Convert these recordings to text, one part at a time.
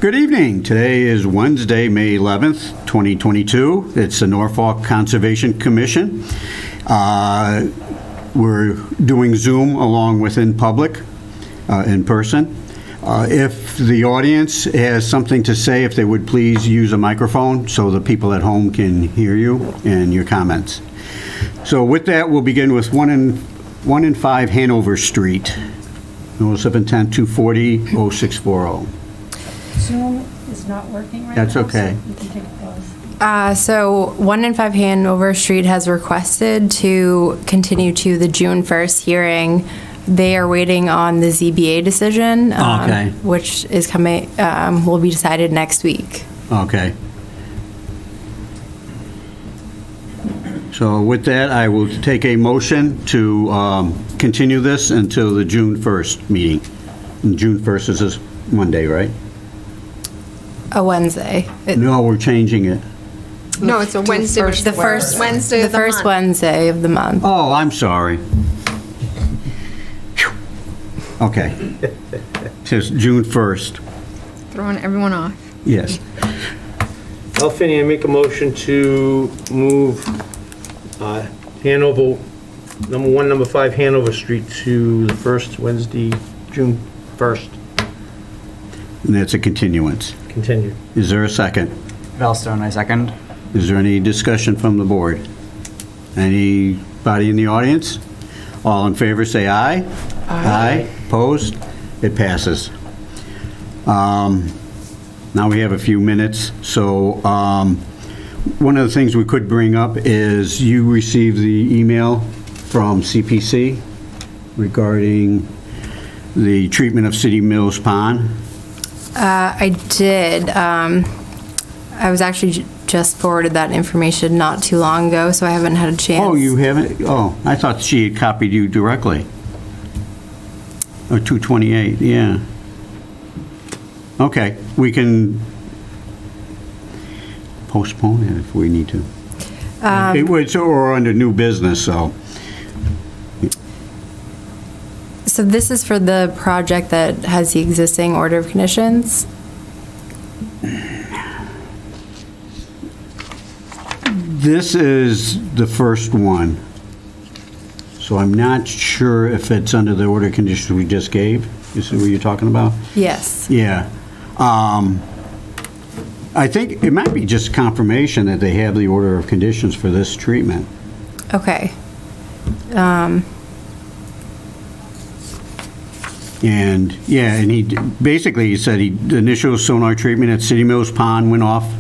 Good evening. Today is Wednesday, May 11th, 2022. It's the Norfolk Conservation Commission. We're doing Zoom along with in public, in person. If the audience has something to say, if they would please use a microphone so the people at home can hear you and your comments. So with that, we'll begin with 1 and 5 Hanover Street. Notice of intent 240-0640. Zoom is not working right That's now. okay. So we can take a pause. So 1 and 5 Hanover Street has requested to continue to the June 1st hearing. They are waiting on the ZBA decision, Okay. which is coming, will be decided next week. Okay. So with that, I will take a motion to continue this until the June 1st meeting. And June 1st is this Monday, right? A Wednesday. No, we're changing it. No, it's a Wednesday. The first Wednesday of the first month. Wednesday of the month. Oh, I'm sorry. Phew. Okay. It says June 1st. Throwing everyone off. Yes. Alfini, I make a motion to move Hanover, number 5 Hanover Street to the first Wednesday, June 1st. And that's a continuance. Continue. Is there a second? Valstone, I second. Is there any discussion from the board? Anybody in the audience? All in favor, say aye. Aye. Opposed? It passes. Now we have a few minutes, so one of the things we could bring up is you received the email from CPC regarding the treatment of City Mills Pond. I did. I was actually just forwarded that information not too long ago, so I haven't had a chance. Oh, you haven't? Oh, I thought she had copied you directly. Or 228, yeah. Okay, we can postpone it if we need to. It was, or under new business, so. So this is for the project that has the existing order of conditions? This is the first one. So I'm not sure if it's under the order of conditions we just gave. Is what you're talking about? Yes. Yeah. I think it might be just confirmation that they have the order of conditions for this treatment. Okay. And, yeah, and he said the initial sonar treatment at City Mills Pond went off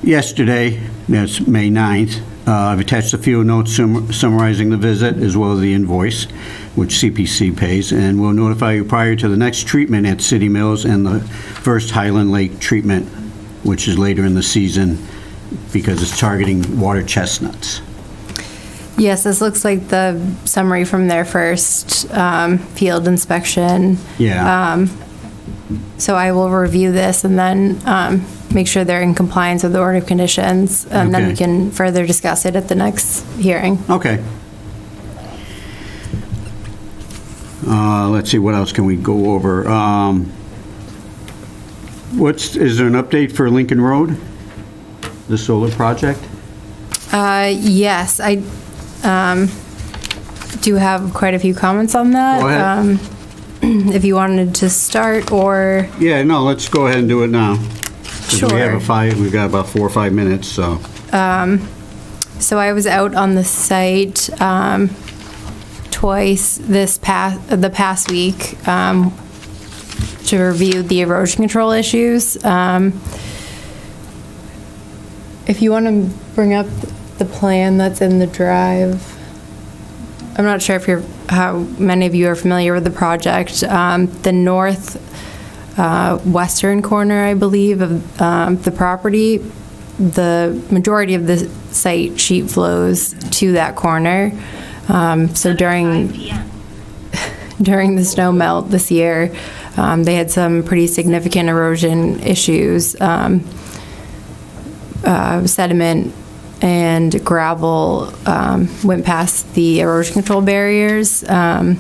yesterday, that's May 9th. I've attached a field notes summarizing the visit as well as the invoice, which CPC pays, and will notify you prior to the next treatment at City Mills and the first Highland Lake treatment, which is later in the season because it's targeting water chestnuts. Yes, this looks like the summary from their first field inspection. Yeah. So I will review this and then make sure they're in compliance with the order of conditions, and then we Okay. can further discuss it at the next hearing. Okay. Let's see, what else can we go over? Is there an update for Lincoln Road, the solar project? Yes, I do have quite a few comments on that. Go ahead. If you wanted to start, or... Yeah, no, let's go ahead and do it now. 'Cause Sure. we've got about 4 or 5 minutes, so. So I was out on the site twice the past week to review the erosion control issues. If you want to bring up the plan that's in the drive. I'm not sure how many of you are familiar with the project. The north western corner, I believe, of the property, the majority of the site sheet flows to that corner. So during the snow melt this year, they had some pretty significant erosion issues. Sediment and gravel went past the erosion control barriers. And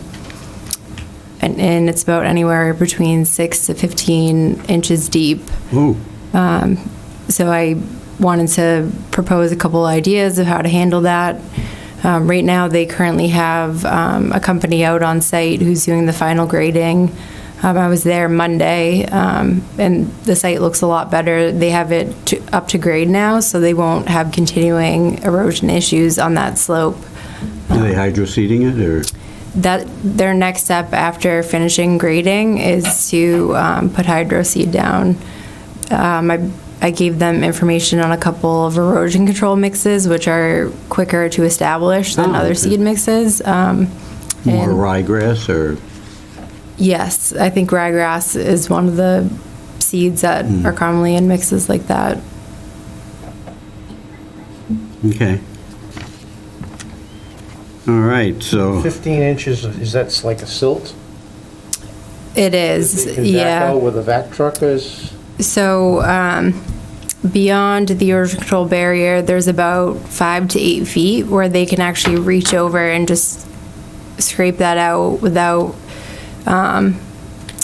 and it's about anywhere between 6 to 15 inches deep. Ooh, So I wanted to propose a couple ideas of how to handle that. Right now, they currently have a company out on site who's doing the final grading. I was there Monday, and the site looks a lot better. They have it up to grade now, so they won't have continuing erosion issues on that slope. are they hydroseeding it, or? That their next step after finishing grading is to put hydro seed down. I gave them information on a couple of erosion control mixes, which are quicker to establish than other okay. seed mixes. More And- ryegrass, or? Yes, I think ryegrass is one of the seeds that are commonly in mixes like that. Okay. All right, so, 15 inches, is that like a silt? It is, Is that yeah. out where the vac truck is? So beyond the erosion control barrier, there's about 5 to 8 feet where they can actually reach over and just scrape that out without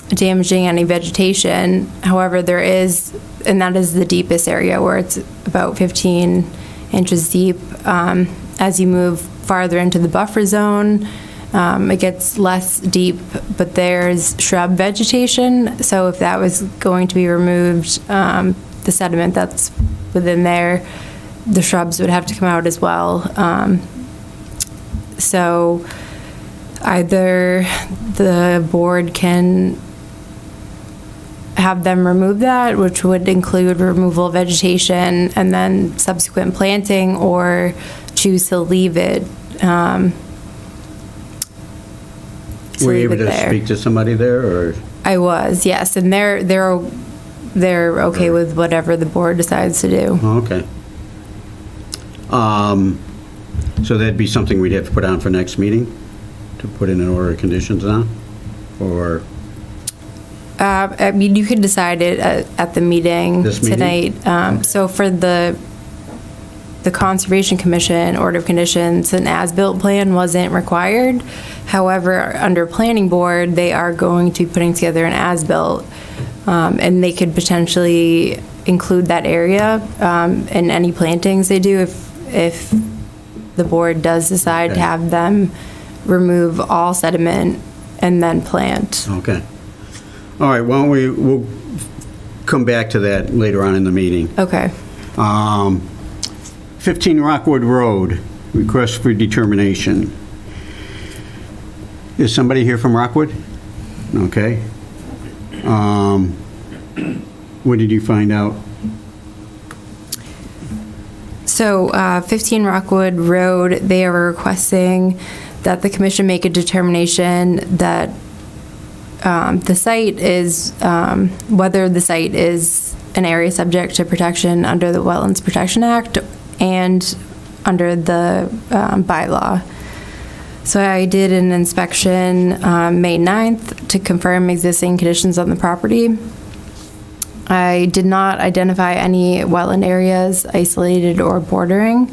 damaging any vegetation. However, there is, and that is the deepest area where it's about 15 inches deep. As you move farther into the buffer zone, it gets less deep, but there's shrub vegetation. So if that was going to be removed, the sediment that's within there, the shrubs would have to come out as well. So either the board can have them remove that, which would include removal of vegetation and then subsequent planting, or choose to leave it. were you able to there. speak to somebody there, or? I was, yes, and they're okay with whatever the board decides to do. Oh, okay. So that'd be something we'd have to put on for next meeting, to put in an order of conditions on, or? I mean, you could decide it at the meeting This meeting? tonight. So for the Conservation Commission order of conditions, an as-built plan wasn't required. However, under Planning Board, they are going to be putting together an as-built, and they could potentially include that area in any plantings they do if the board does decide to Okay. have them remove all sediment and then plant. Okay. All right, well, we'll come back to that later on in the meeting. Okay. 15 Rockwood Road, request for determination. Is somebody here from Rockwood? Okay. What did you find out? So 15 Rockwood Road, they are requesting that the commission make a determination that the site is, whether the site is an area subject to protection under the Wetlands Protection Act and under the bylaw. So I did an inspection May 9th to confirm existing conditions on the property. I did not identify any wetland areas, isolated or bordering.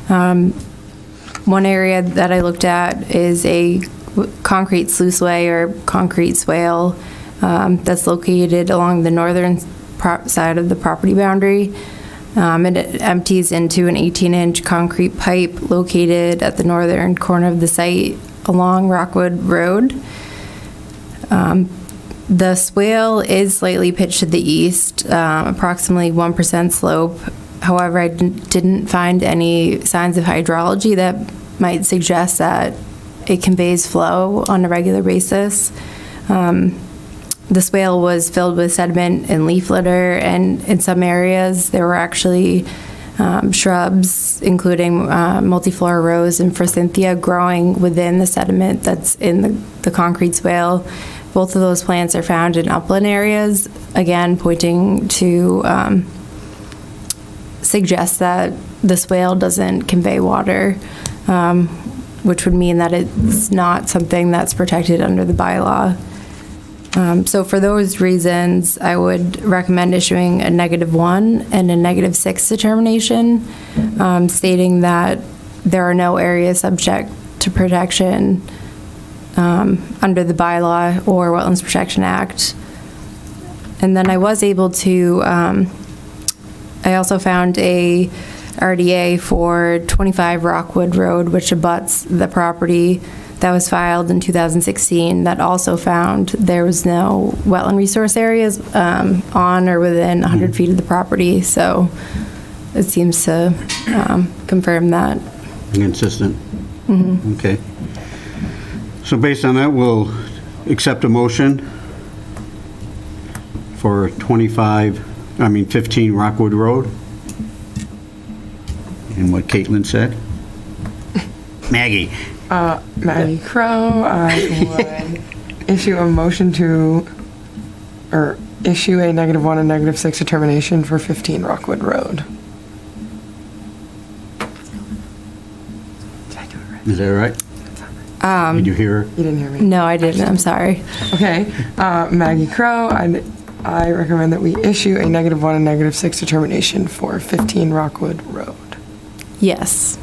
One area that I looked at is a concrete sluiceway or concrete swale that's located along the northern side of the property boundary. And it empties into an 18-inch concrete pipe located at the northern corner of the site along Rockwood Road. The swale is slightly pitched to the east, approximately 1% slope. However, I didn't find any signs of hydrology that might suggest that it conveys flow on a regular basis. The swale was filled with sediment and leaf litter, and in some areas there were actually shrubs, including multiflora rose and forsythia, growing within the sediment that's in the concrete swale. Both of those plants are found in upland areas, again pointing to suggest that the swale doesn't convey water, which would mean that it's not something that's protected under the bylaw. So for those reasons, I would recommend issuing a -1 and a -6 determination, stating that there are no areas subject to protection under the bylaw or Wetlands Protection Act. And then I was able to, I also found a RDA for 25 Rockwood Road, which abuts the property that was filed in 2016, that also found there was no wetland resource areas on or within 100 feet of the property. So it seems to confirm that. Consistent? Okay. So based on that, we'll accept a motion for 15 Rockwood Road. And what Caitlin said? Maggie. Maggie Crow, I would issue a motion to, or issue a -1 and -6 determination for 15 Rockwood Road. Did I do it right? Is that right? Did you hear her? You didn't hear me? No, I didn't. I'm sorry. Okay, Maggie Crow, I recommend that we issue a -1 and -6 determination for 15 Rockwood Road. Yes.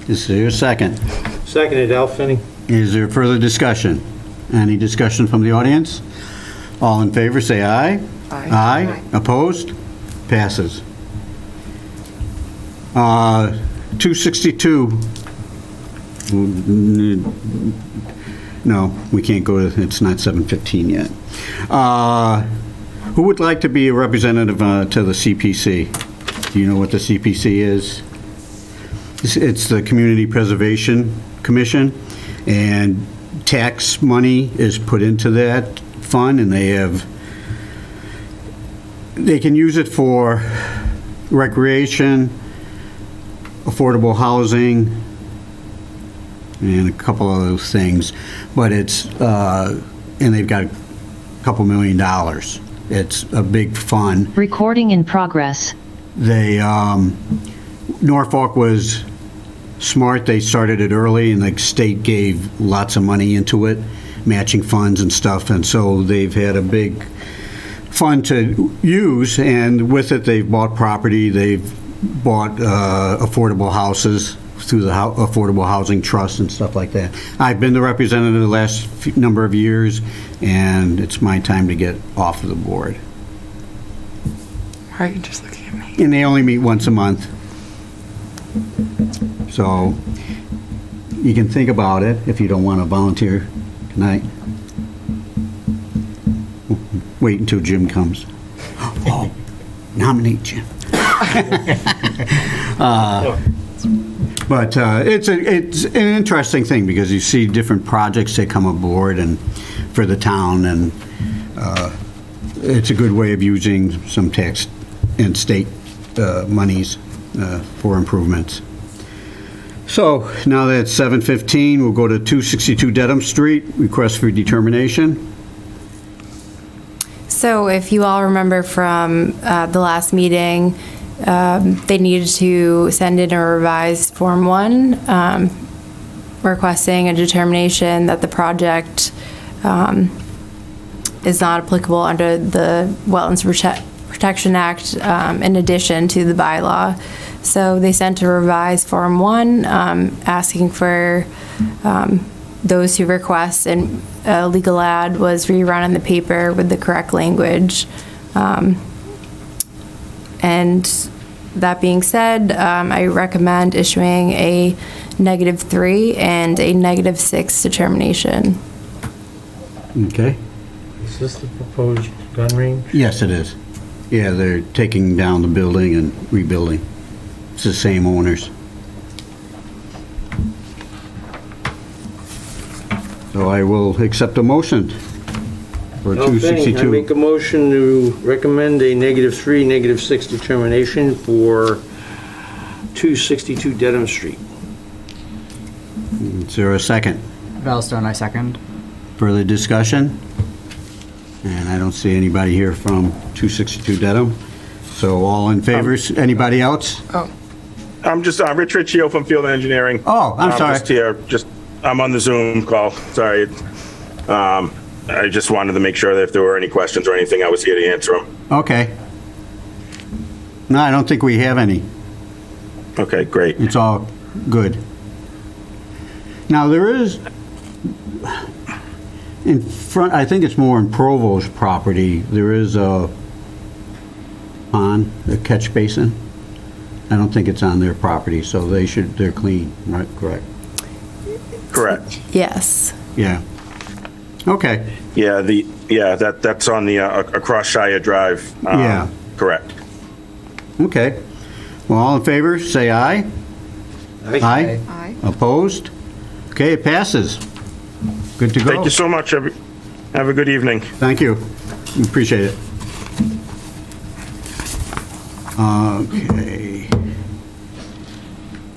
Is there a second? Seconded, Al Finney. Is there further discussion? Any discussion from the audience? All in favor, say aye. Aye. Aye. Opposed? Passes. 262. No, we can't go to, it's not 7:15 yet. Who would like to be a representative to the CPC? Do you know what the CPC is? It's the Community Preservation Commission, and tax money is put into that fund, and they can use it for recreation, affordable housing, and a couple of those things, but it's, and they've got a couple $1 million. It's a big fund. Recording in progress. They, Norfolk was smart. They started it early, and the state gave lots of money into it, matching funds and stuff, and so they've had a big fund to use, and with it, they've bought property, they've bought affordable houses through the Affordable Housing Trust and stuff like that. I've been the representative the last number of years, and it's my time to get off of the board. Why are you just looking at me? And they only meet once a month. So you can think about it if you don't want to volunteer tonight. Wait until Jim comes. Oh, nominate Jim. But it's an interesting thing because you see different projects that come aboard and for the town, and it's a good way of using some tax and state monies for improvements. So now that it's 7:15, we'll go to 262 Dedham Street, request for determination. So if you all remember from the last meeting, they needed to send in a revised Form 1 requesting a determination that the project is not applicable under the Wetlands Protection Act in addition to the bylaw. So they sent a revised Form 1 asking for those who request, and a legal ad was rerun in the paper with the correct language. And that being said, I recommend issuing a -3 and a -6 determination. Okay. Is this the proposed gun range? Yes, it is. Yeah, they're taking down the building and rebuilding. It's the same owners. So I will accept a motion for Al Finney, I 262. make a motion to recommend a -3, -6 determination for 262 Dedham Street. Is there a second? Valstone, I second. Further discussion? And I don't see anybody here from 262 Dedham. So all in favor? Anybody else? I'm just Rich Riccio from Field Engineering. Oh, I'm sorry. Just here, I'm on the Zoom call. Sorry. I just wanted to make sure that if there were any questions or anything, I was here to answer them. Okay. No, I don't think we have any. Okay, great. It's all good. Now, there is, In front, I think it's more in Provo's property, there is a pond, a catch basin. I don't think it's on their property, so they're clean, right, correct? Correct. Yes. Yeah. Okay, Yeah, that's on the, across Shire Drive. Yeah. Correct. okay. Well, all in favor, say aye. Aye. Aye. Opposed? Okay, it passes. Good to go. Thank you so much. Have a good evening. Thank you. Appreciate it. Okay.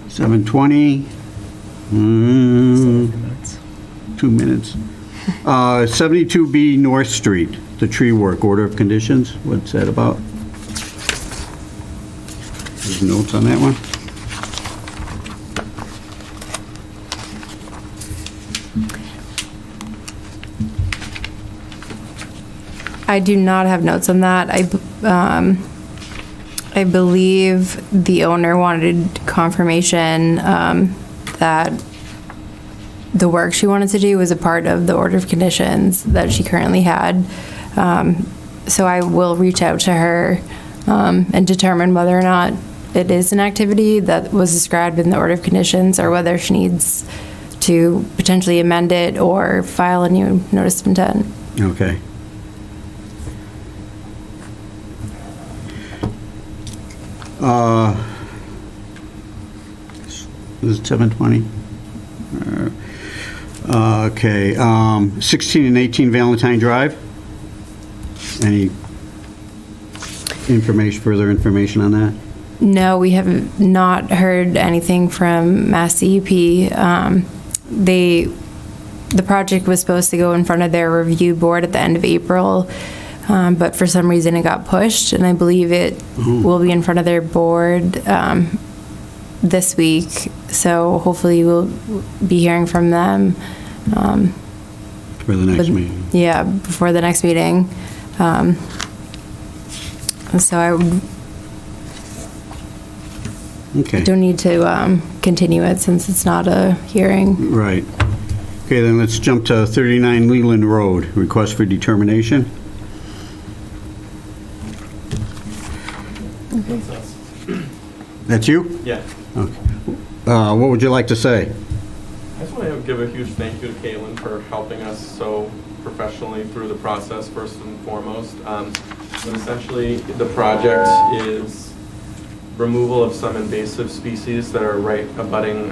7:20. 2 minutes. 72B North Street, the tree work, order of conditions. What's that about? There's notes on that one? I do not have notes on that. I believe the owner wanted confirmation that the work she wanted to do was a part of the order of conditions that she currently had. So I will reach out to her and determine whether or not it is an activity that was described in the order of conditions or whether she needs to potentially amend it or file a new notice of intent. Okay. Is it 7:20? Okay, 16 and 18 Valentine Drive? Any further information on that? No, we have not heard anything from Mass DEP. The project was supposed to go in front of their review board at the end of April, but for some reason it got pushed, and I believe it will be in front of their board this week. So hopefully we'll be hearing from them. For the next meeting? Yeah, before the next meeting. So I Okay. don't need to continue it since it's not a hearing. Right. Okay, then let's jump to 39 Leland Road, request for determination. That's you? Yeah. Okay. What would you like to say? I just want to give a huge thank you to Caitlin for helping us so professionally through the process, first and foremost. But essentially, the project is removal of some invasive species that are right abutting,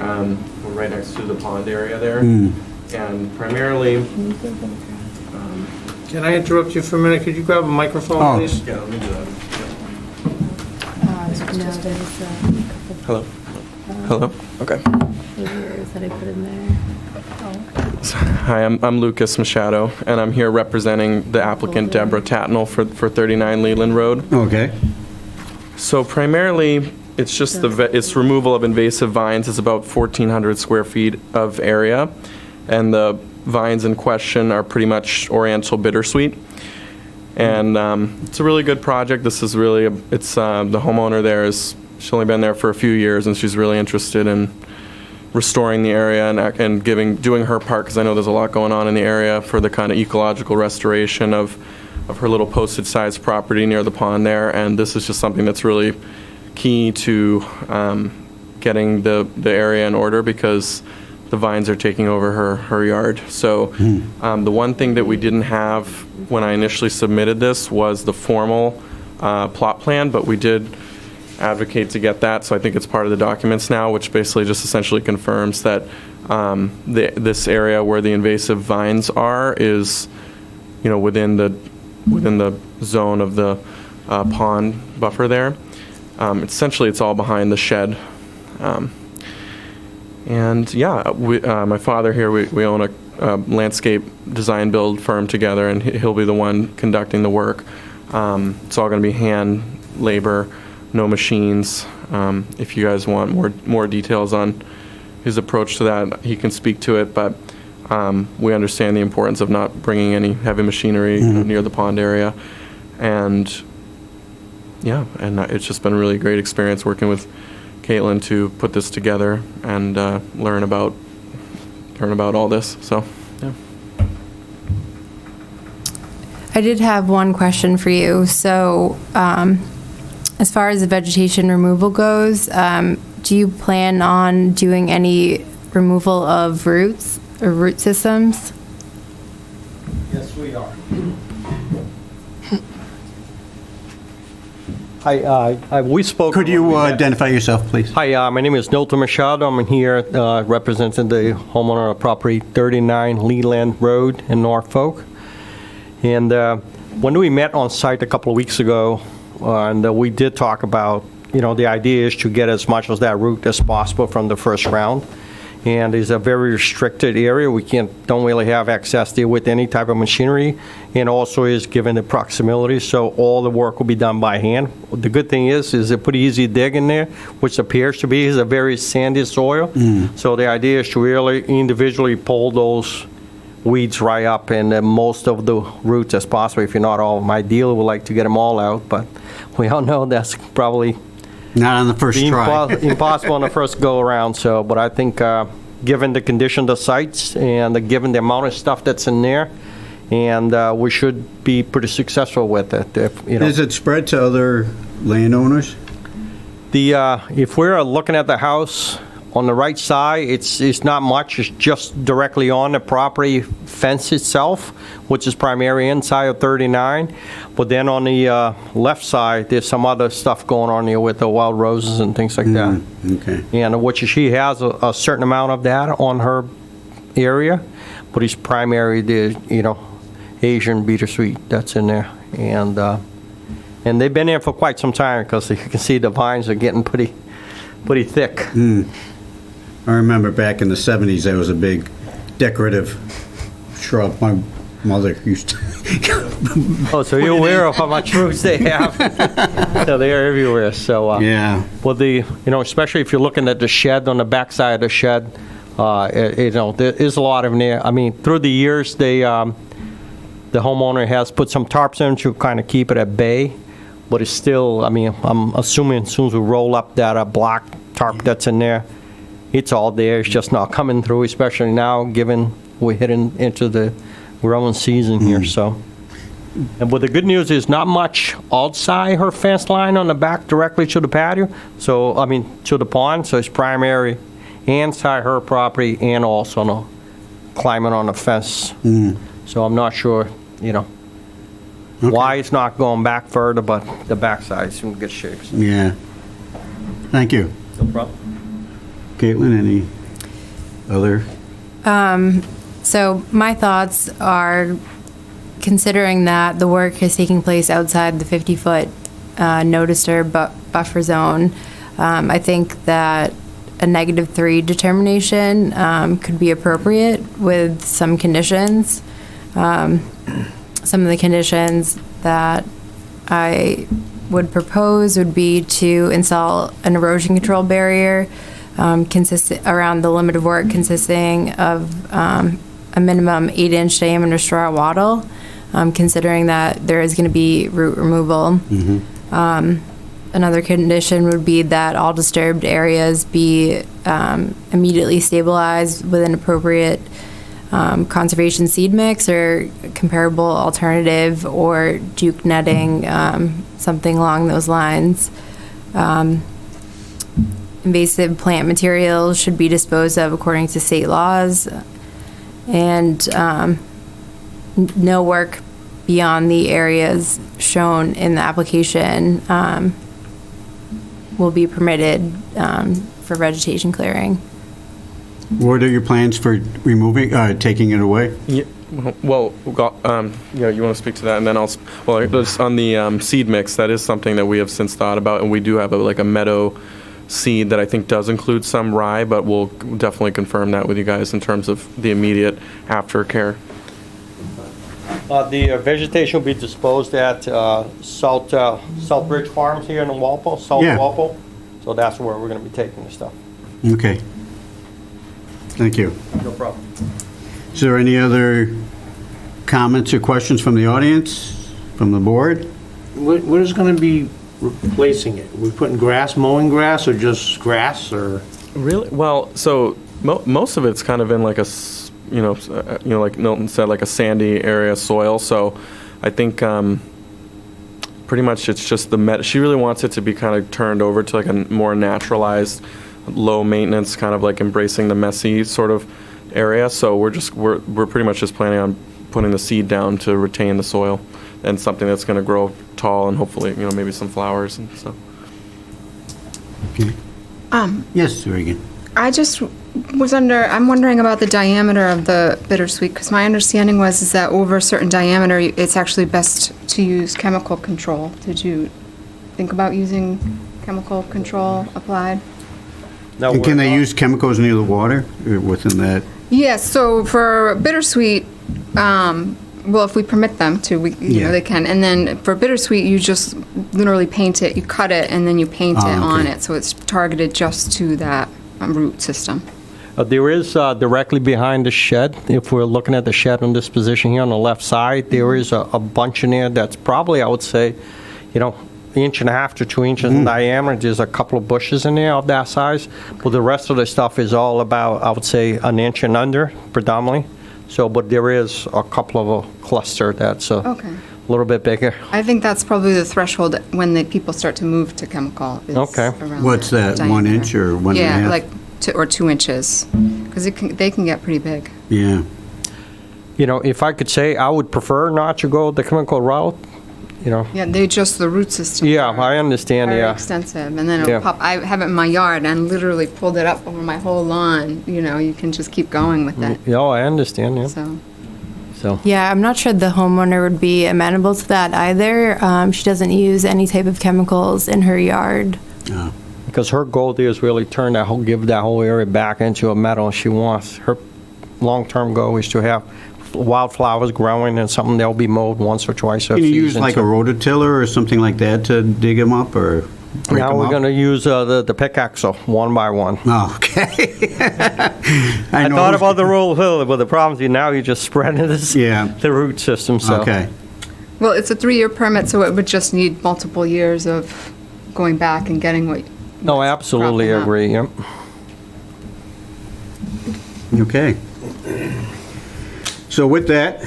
right next to the pond area there. And primarily, Can I interrupt you for a minute? Could you grab a microphone, Oh. please? yeah, let me do that. No, there's a couple Hello? Hello? Okay. figures that I put in there. Hi, I'm Lucas Machado, and I'm here representing the applicant Deborah Tatnall for 39 Leland Road. Okay. So primarily, it's just it's removal of invasive vines. It's about 1,400 square feet of area, and the vines in question are pretty much Oriental bittersweet. And it's a really good project. This is really, the homeowner there she's only been there for a few years, and she's really interested in restoring the area and doing her part, because I know there's a lot going on in the area for the kind of ecological restoration of her little postage-sized property near the pond there. And this is just something that's really key to getting the area in order, because the vines are taking over her yard. So the one thing that we didn't have when I initially submitted this was the formal plot plan, but we did advocate to get that. So I think it's part of the documents now, which basically just essentially confirms that this area where the invasive vines are is, within the zone of the pond buffer there. Essentially, it's all behind the shed. And yeah, my father here, we own a landscape design build firm together, and he'll be the one conducting the work. It's all going to be hand labor, no machines. If you guys want more details on his approach to that, he can speak to it, but we understand the importance of not bringing any heavy machinery near the pond area. And yeah, and it's just been a really great experience working with Caitlin to put this together and learn about all this. So, yeah. I did have one question for you. So, as far as the vegetation removal goes, do you plan on doing any removal of roots or root systems? Yes, we are. Hi, we spoke. Could you identify yourself, please? Hi, my name is Nilton Machado. I'm here representing the homeowner of property 39 Legland Road in Norfolk. And when we met on site a couple of weeks ago, and we did talk about, the idea is to get as much of that root as possible from the first round. And it's a very restricted area. We don't really have access there with any type of machinery, and also is given the proximity, so all the work will be done by hand. The good thing is a pretty easy dig in there, which appears to be is a very sandy soil. So the idea is to really individually pull those weeds right up, and most of the roots as possible, if you're not all of them. Ideally, we'd like to get them all out, but we all know that's probably Not on the first try. impossible on the first go around. So, but I think given the condition of the sites and given the amount of stuff that's in there, and we should be pretty successful with it. Is it spread to other landowners? If we're looking at the house on the right side, it's not much. It's just directly on the property fence itself, which is primary inside of 39. But then on the left side, there's some other stuff going on here with the wild roses and things like that. Okay. And which she has a certain amount of that on her area, but it's primary the Asian bittersweet that's in there, and they've been there for quite some time because you can see the vines are getting pretty thick. I remember back in the 70s, there was a big decorative shrub. My mother used to. Oh, so you're aware of how much roots they have? So they're everywhere. So Yeah. well, especially if you're looking at the shed on the backside of the shed, there is a lot of them there. I mean, through the years, the homeowner has put some tarps in to kind of keep it at bay, but it's still. I mean, I'm assuming as soon as we roll up that black tarp that's in there, it's all there. It's just not coming through, especially now, given we're heading into the growing season here. So, but the good news is not much outside her fence line on the back directly to the patio. So, I mean, to the pond. So it's primary inside her property and also climbing on the fence. So I'm not sure, why it's not going back further, but the backside is in good shape. Yeah. Thank you. No problem. Caitlin, any other? So my thoughts are, considering that the work is taking place outside the 50-foot no disturb buffer zone, I think that a -3 determination could be appropriate with some conditions. Some of the conditions that I would propose would be to install an erosion control barrier around the limit of work, consisting of a minimum 8-inch diameter straw wattle, considering that there is going to be root removal. Another condition would be that all disturbed areas be immediately stabilized with an appropriate conservation seed mix or comparable alternative, or juke netting, something along those lines. Invasive plant materials should be disposed of according to state laws, and no work beyond the areas shown in the application will be permitted for vegetation clearing. What are your plans for taking it away? Yeah, well, you want to speak to that, and then just on the seed mix, that is something that we have since thought about, and we do have a meadow seed that I think does include some rye, but we'll definitely confirm that with you guys in terms of the immediate aftercare. The vegetation will be disposed at Southbridge Farms here in Walpole, Yeah. Walpole. So that's where we're going to be taking the stuff. Okay. Thank you. No problem. Is there any other comments or questions from the audience, from the board? What is going to be replacing it? We putting mowing grass, or just grass, or? Really? Well, so most of it's kind of in like like Milton said, like a sandy area soil. So I think pretty much it's just she really wants it to be kind of turned over to like a more naturalized, low maintenance, kind of like embracing the messy sort of area. So we're pretty much just planning on putting the seed down to retain the soil and something that's going to grow tall and hopefully, maybe some flowers and stuff. Yes, Regan. I just I'm wondering about the diameter of the bittersweet, because my understanding is that over a certain diameter, it's actually best to use chemical control. Did you think about using chemical control applied? No, And can we're they not. use chemicals near the water within that? Yes, so for bittersweet, well, if we permit them to, Yeah. they can. And then for bittersweet, you just literally paint it, you cut it, and then you paint it on okay. it. So it's targeted just to that root system. There is directly behind the shed, if we're looking at the shed on this position here on the left side, there is a bunch in there that's probably, I would say, inch and a half to 2 inches in diameter. There's a couple of bushes in there of that size, but the rest of the stuff is all about, I would say, an inch and under predominantly. So, but there is a couple of a cluster that's a Okay. little bit bigger. I think that's probably the threshold when the people start to move to chemical. Is Okay. around What's that, 1 diameter. inch or 1.5? Yeah, like 2 inches, because they can get pretty big. Yeah. If I could say, I would prefer not to go the chemical route, Yeah, they just the root system. Yeah, are I understand, very yeah. extensive, and then it'll Yeah. pop. I have it in my yard and literally pulled it up over my whole lawn. You can just keep going with it. Yeah, I understand, yeah. So, Yeah, I'm not sure the homeowner would be amenable to that either. She doesn't use any type of chemicals in her yard. because her goal there is really give that whole area back into a meadow. She wants, her long-term goal is to have wildflowers growing and something that'll be mowed once or twice a Can season. you use like a rototiller or something like that to dig them up or break Now them we're up? going to use the pickaxe one by one. Oh, okay. I thought about the roll hill, but the problem is now you're just spreading this, Yeah. the root system, so. Okay. Well, it's a 3-year permit, so it would just need multiple years of going back and getting what. No, I what's absolutely cropping up. agree, yep. Okay. So with that,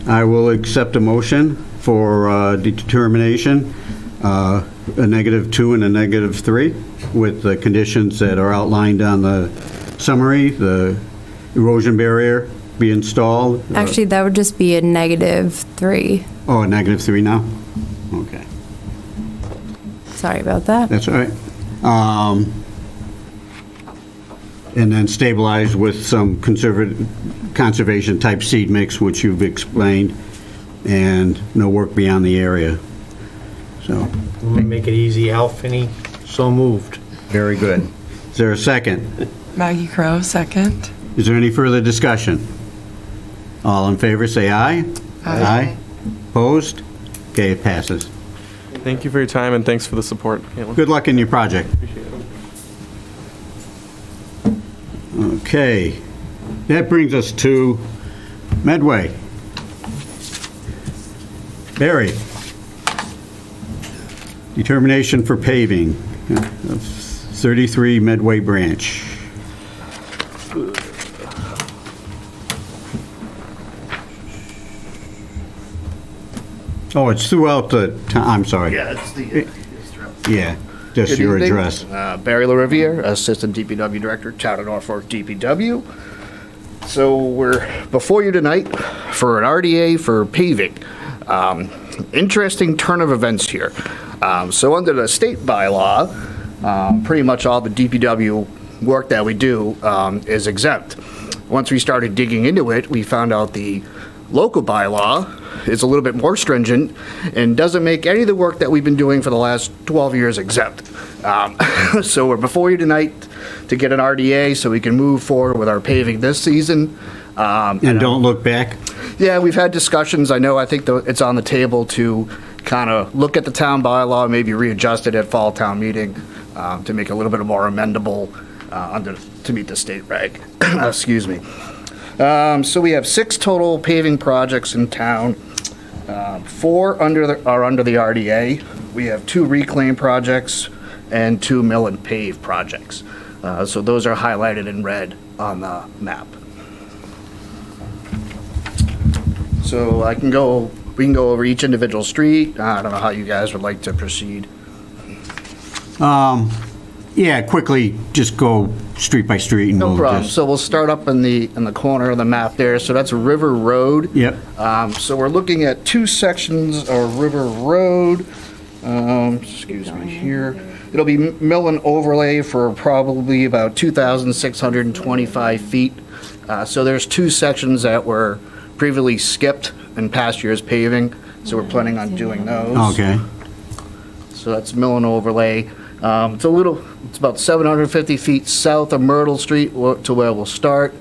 I will accept a motion for determination, a -2 and a -3, with the conditions that are outlined on the summary, the erosion barrier be installed. Actually, that would just be a -3. Oh, a -3 now? Okay. Sorry about that. That's all right. And then stabilize with some conservation-type seed mix, which you've explained, and no work beyond the area. So, Make it easy, Al Finney, so moved. very good. Is there a second? Maggie Crowe, second. Is there any further discussion? All in favor, say aye. Aye. Opposed? Okay, it passes. Thank you for your time and thanks for the support, Caitlin. Good luck in your project. Okay, that brings us to Medway. Barry. Determination for paving of 33 Medway Branch. Oh, it's throughout the, I'm sorry. Yeah, it's the, Yeah, just Good your evening. address. Barry LaRiviere, Assistant DPW Director, Town of Norfolk DPW. So we're before you tonight for an RDA for paving. Interesting turn of events here. So under the state bylaw, pretty much all the DPW work that we do is exempt. Once we started digging into it, we found out the local bylaw is a little bit more stringent and doesn't make any of the work that we've been doing for the last 12 years exempt. So we're before you tonight to get an RDA so we can move forward with our paving this season. And don't look back. Yeah, we've had discussions. I think it's on the table to kind of look at the town bylaw, maybe readjust it at fall town meeting to make it a little bit more amendable to meet the state reg. Excuse me. So we have 6 total paving projects in town. 4 are under the RDA. We have 2 reclaim projects and 2 mill and pave projects. So those are highlighted in red on the map. So I can go We can go over each individual street. I don't know how you guys would like to proceed. Yeah, quickly, just go street by street and No we'll problem. just... So we'll start up in the corner of the map there. So that's River Road. Yep. So we're looking at two sections of River Road. Excuse me here. It'll be mill and overlay for probably about 2,625 feet. So there's two sections that were previously skipped in past year's paving. So we're planning on doing those. Okay. So that's mill and overlay. It's about 750 feet south of Myrtle Street to where we'll start,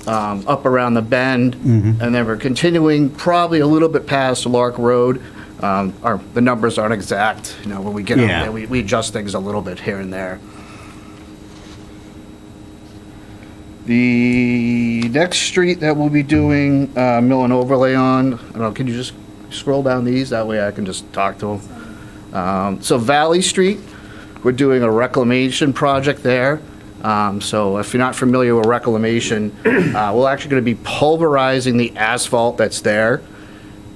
up around the bend. And then we're continuing probably a little bit past Lark Road. The numbers aren't exact, when we get out Yeah. there, we adjust things a little bit here and there. The next street that we'll be doing mill and overlay on, I don't know, can you just scroll down these? That way I can just talk to them. So Valley Street, we're doing a reclamation project there. So if you're not familiar with reclamation, we're actually going to be pulverizing the asphalt that's there,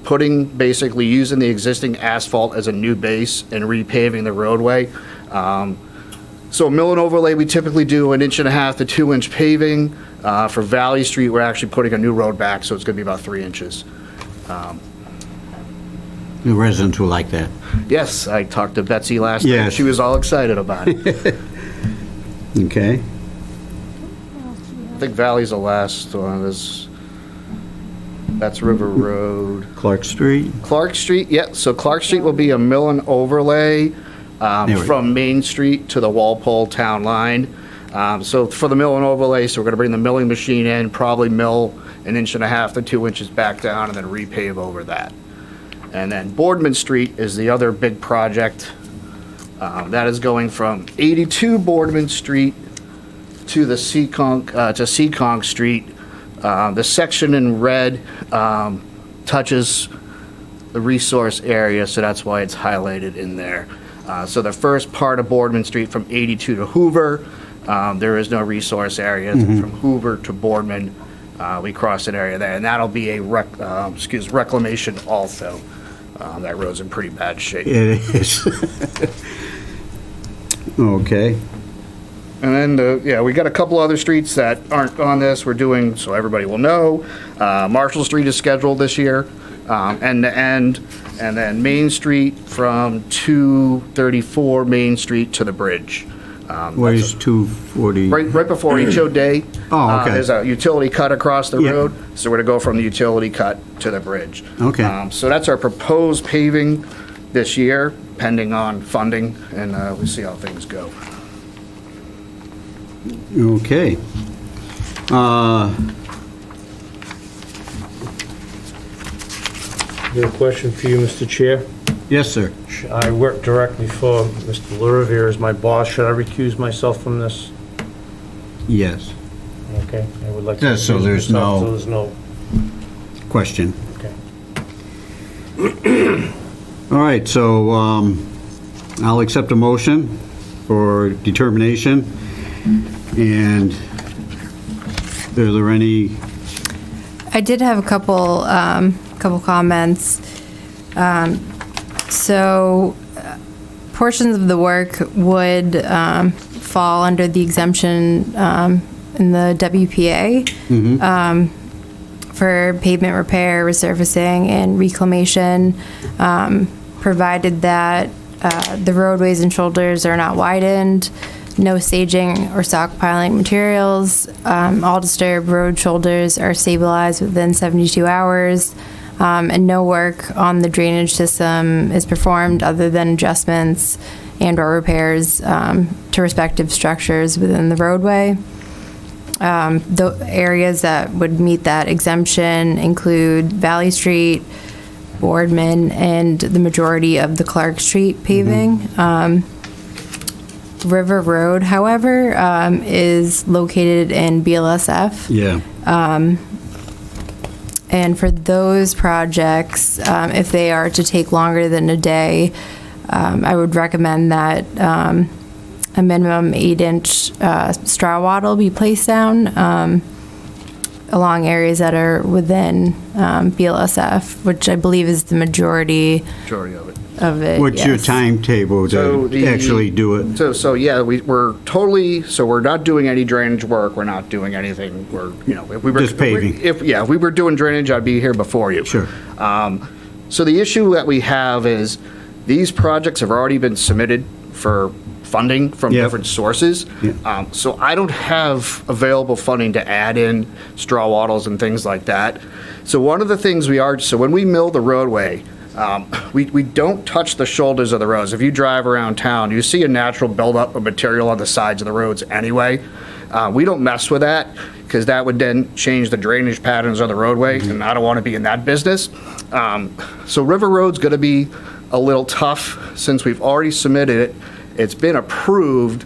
basically using the existing asphalt as a new base and repaving the roadway. So mill and overlay, we typically do 1.5 to 2 inch paving. For Valley Street, we're actually putting a new road back, so it's going to be about 3 inches. The residents will like that. Yes, I talked to Betsy last night. Yes. She was all excited about it. Okay. I think Valley's the last one. That's River Road. Clark Street? Clark Street, yeah, so Clark Street will be a mill and overlay There we go. from Main Street to the Walpole Town Line. So for the mill and overlay, so we're gonna bring the milling machine in, probably mill 1.5 to 2 inches back down and then repave over that. And then Boardman Street is the other big project. That is going from 82 Boardman Street to the Seekonk Street. The section in red touches the resource area, so that's why it's highlighted in there. So the first part of Boardman Street from 82 to Hoover, there is no resource area. From Hoover to Boardman, we cross an area there, and that'll be a reclamation also. That road's in pretty bad shape. It is. Okay. And then, we got a couple other streets that aren't on this. We're doing, so everybody will know, Marshall Street is scheduled this year, end to end. And then Main Street from 234 Main Street to the bridge. Where's 240? Right before HO Day. Oh, okay. There's a utility cut across the Yeah. road, so we're gonna go from the utility cut to the bridge. Okay. So that's our proposed paving this year, pending on funding, and we'll see how things go. Okay. I got a question for you, Mr. Chair. Yes, sir. I work directly for Mr. LaRiviere as my boss. Should I recuse myself from this? Yes. Okay, I would like to. Yeah, so recuse there's myself, no- So there's no, Question. okay. All right, so I'll accept a motion for determination. And are there any, I did have a couple comments. So portions of the work would fall under the exemption in the WPA for pavement repair, resurfacing, and reclamation, provided that the roadways and shoulders are not widened, no staging or stockpiling materials, all disturbed road shoulders are stabilized within 72 hours, and no work on the drainage system is performed other than adjustments and/or repairs to respective structures within the roadway. The areas that would meet that exemption include Valley Street, Boardman, and the majority of the Clark Street paving. River Road, however, is located in BLSF. yeah, And for those projects, if they are to take longer than a day, I would recommend that a minimum 8-inch straw wattle be placed down along areas that are within BLSF, which I believe is the majority Majority of it. of it. What's your yes. timetable So to actually do it? So yeah, we're totally, so we're not doing any drainage work, we're not doing anything, we're, you know, if we were. Just paving. If we were doing drainage, I'd be here before you. Sure. So the issue that we have is, these projects have already been submitted for funding from Yeah. different sources. Yeah. So I don't have available funding to add in straw wattles and things like that. So one of the things so when we mill the roadway, we don't touch the shoulders of the roads. If you drive around town, you see a natural buildup of material on the sides of the roads anyway. We don't mess with that, because that would then change the drainage patterns on the roadway, and I don't want to be in that business. So River Road's going to be a little tough, since we've already submitted it. It's been approved.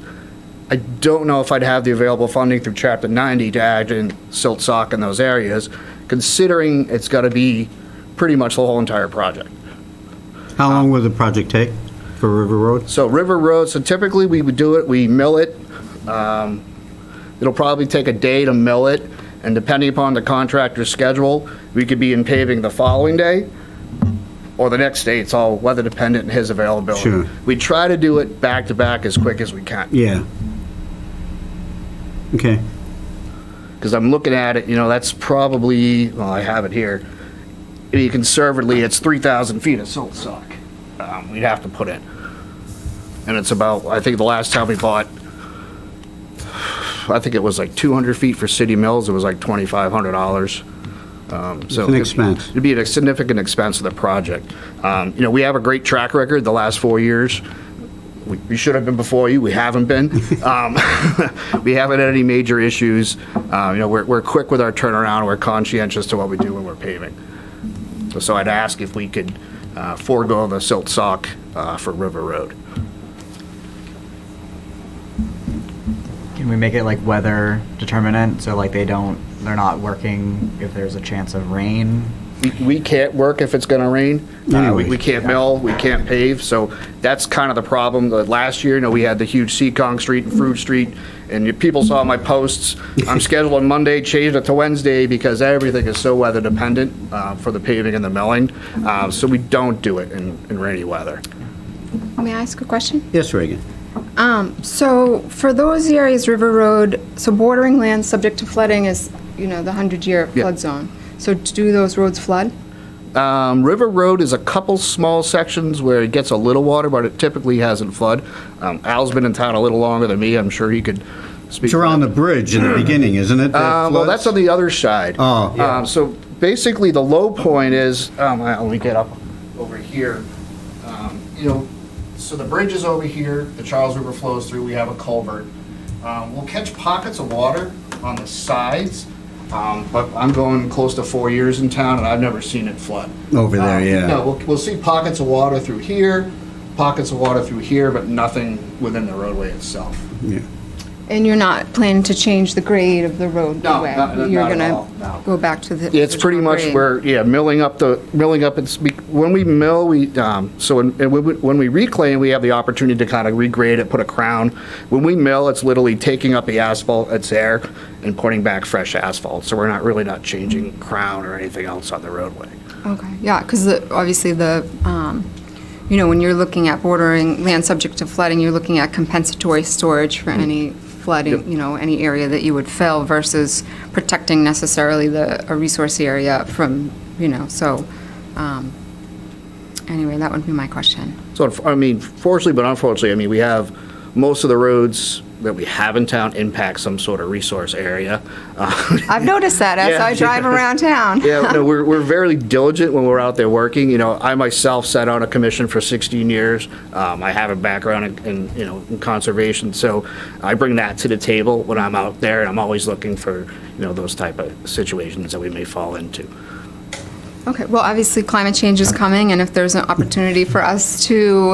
I don't know if I'd have the available funding through Chapter 90 to add in silt sock in those areas, considering it's got to be pretty much the whole entire project. How long will the project take for River Road? So River Road, so typically we would do it, we mill it. It'll probably take a day to mill it, and depending upon the contractor's schedule, we could be in paving the following day or the next day. It's all weather dependent and his availability. Sure. We try to do it back to back as quick as we can. Yeah. Okay. Because I'm looking at it, you know, that's probably, well, I have it here. I mean, conservatively, it's 3,000 feet of silt sock we'd have to put in. And it's about, I think the last time we bought, I think it was like 200 feet for City Mills, it was like $2,500. It's an expense. It'd be a significant expense of the project. You know, we have a great track record the last 4 years. We should have been before you, we haven't been. We haven't had any major issues. You know, we're quick with our turnaround, we're conscientious to what we do when we're paving. So I'd ask if we could forego the silt sock for River Road. Can we make it like weather determinant, so like they're not working if there's a chance of rain? We can't work if it's gonna rain. Anyway. We can't mill, we can't pave, so that's kind of the problem. Last year, you know, we had the huge Seacong Street and Fruit Street, and people saw my posts. I'm scheduled on Monday, changed it to Wednesday, because everything is so weather dependent for the paving and the milling. So we don't do it in rainy weather. May I ask a question? Yes, Reagan. So for those areas, River Road, so bordering land subject to flooding is, you know, the 100-year Yeah. flood zone. So do those roads flood? River Road is a couple small sections where it gets a little water, but it typically hasn't flood. Al's been in town a little longer than me, I'm sure he could speak. It's around the bridge in the beginning, isn't it? that Well, that's floods? on the other side. Oh. So basically, the low point is, let me get up over here. You know, so the bridge is over here, the Charles River flows through, we have a culvert. We'll catch pockets of water on the sides, but I'm going close to 4 years in town, and I've never seen it flood. Over there, yeah. No, we'll see pockets of water through here, pockets of water through here, but nothing within the roadway itself. Yeah. And you're not planning to change the grade of the roadway? not You're at gonna all, no. go back to the... Yeah, it's pretty much grade. where, milling up, when we mill, so when we reclaim, we have the opportunity to kind of regrade it, put a crown. When we mill, it's literally taking up the asphalt that's there and putting back fresh asphalt, so we're really not changing crown or anything else on the roadway. Okay, yeah, because obviously you know, when you're looking at bordering land subject to flooding, you're looking at compensatory storage for any flooding, Yep. you know, any area that you would fill versus protecting necessarily a resource area from, you know, so, anyway, that would be my question. So, I mean, fortunately, but unfortunately, I mean, we have most of the roads that we have in town impact some sort of resource area. I've noticed that as Yeah. I drive around town. Yeah, no, we're very diligent when we're out there working. You know, I myself sat on a commission for 16 years. I have a background in conservation, so I bring that to the table when I'm out there, and I'm always looking for, those type of situations that we may fall into. Okay, well, obviously, climate change is coming, and if there's an opportunity for us to,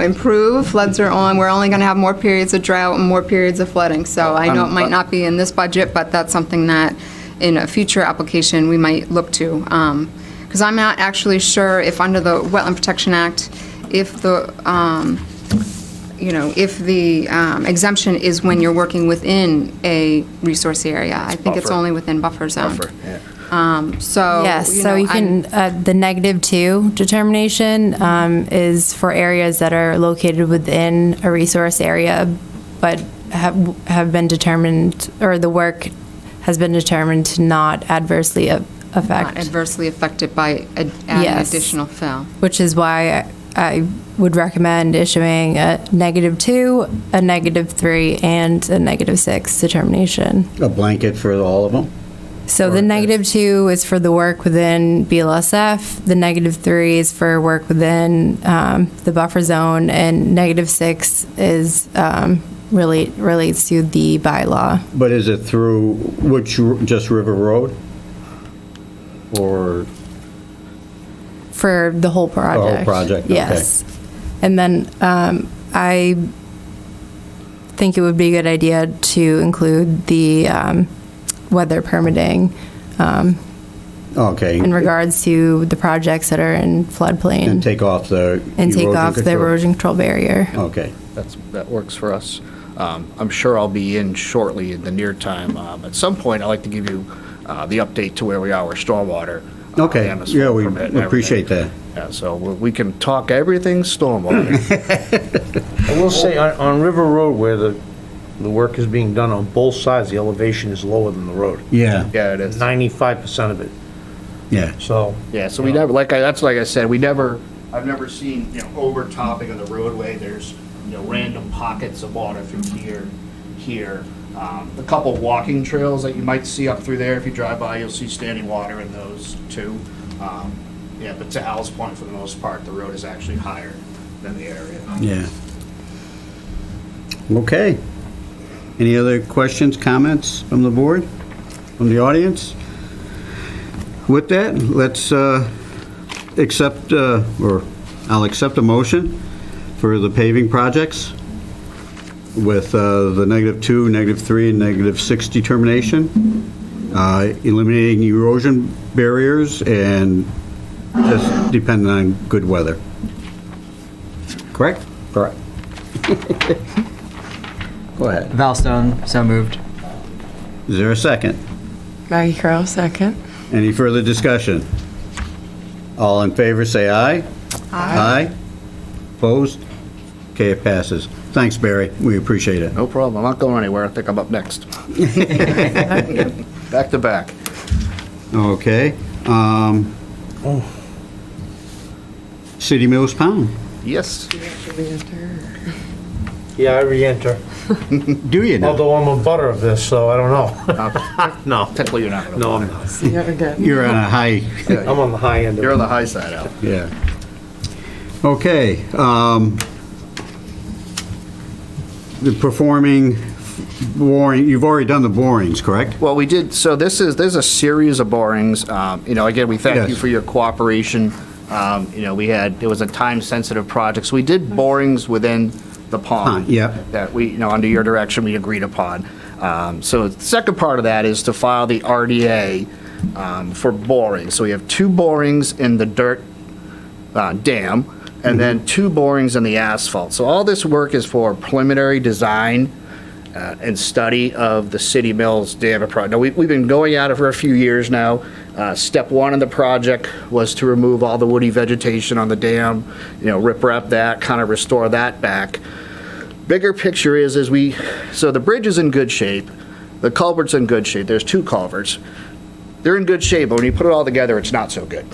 improve, floods are on, we're only going to have more periods of drought and more periods of flooding. So I know it might not be in this budget, but that's something that in a future application we might look to. Because I'm not actually sure if under the Wetland Protection Act, if the if the exemption is when you're working within a resource area. I think it's buffer. only within buffer zone. Buffer, yeah. So. Yes, so you can, the -2 determination is for areas that are located within a resource area, but have been determined, or the work has been determined to not adversely affect. Not adversely affected by adding Yes. additional fill. Which is why I would recommend issuing a -2, a -3, and a -6 determination. A blanket for all of them? So the -2 is for the work within BLSF, the -3 is for work within the buffer zone, and -6 is really relates to the bylaw. But is it through which, just River Road? Or, For the whole project. project, okay. Yes. And then I think it would be a good idea to include the weather permitting okay. in regards to the projects that are in floodplain. And take off the And take erosion off the control? erosion control barrier. Okay. That works for us. I'm sure I'll be in shortly in the near time. At some point, I'd like to give you the update to where we are with stormwater. Okay, and the yeah, storm we permit and appreciate everything. Yeah, so we can talk everything stormwater. I will say, on River Road, where the work is being done on both sides, the elevation is lower than the road. Yeah, Yeah, it is. 95% of it, yeah. so. Yeah, so we never, that's like I said, I've never seen, overtopping of the roadway. There's, random pockets of water through here. A couple walking trails that you might see up through there. If you drive by, you'll see standing water in those too. Yeah, but to Al's point, for the most part, the road is actually higher than the area. Yeah. Okay. Any other questions, comments from the board, from the audience? With that, let's accept, or I'll accept a motion for the paving projects with the -2, -3, and -6 determination, eliminating erosion barriers and just depending on good weather. Correct? Correct. Go ahead. Valstone, so moved. Is there a second? Maggie Crowe, second. Any further discussion? All in favor, say aye. Aye. Opposed? Okay, it passes. Thanks, Barry. We appreciate it. No problem. I'm not going anywhere. I think I'm up next. Back to back. Okay. City Mills Pound. Yes. Yeah, I re-enter, Do you now? although I'm a butter of this, so I don't know. No, Technically, you're not going to. no, I'm not. See you again. You're on a high, I'm on the high end of You're on it. the high side, Al. yeah. Okay. The performing boring, you've already done the borings, correct? Well, we did, so there's a series of borings. Again, we thank you Yes. for your cooperation. It was a time-sensitive project, so we did borings within the pond. Yeah. That we, under your direction, we agreed upon. So the second part of that is to file the RDA for boring. So we have 2 borings in the dirt dam, and then 2 borings in the asphalt. So all this work is for preliminary design and study of the City Mills Dam project. Now, we've been going at it for a few years now. Step 1 in the project was to remove all the woody vegetation on the dam, rip-rap that, kind of restore that back. Bigger picture is so the bridge is in good shape, the culvert's in good shape. There's 2 culverts. They're in good shape, but when you put it all together, it's not so good.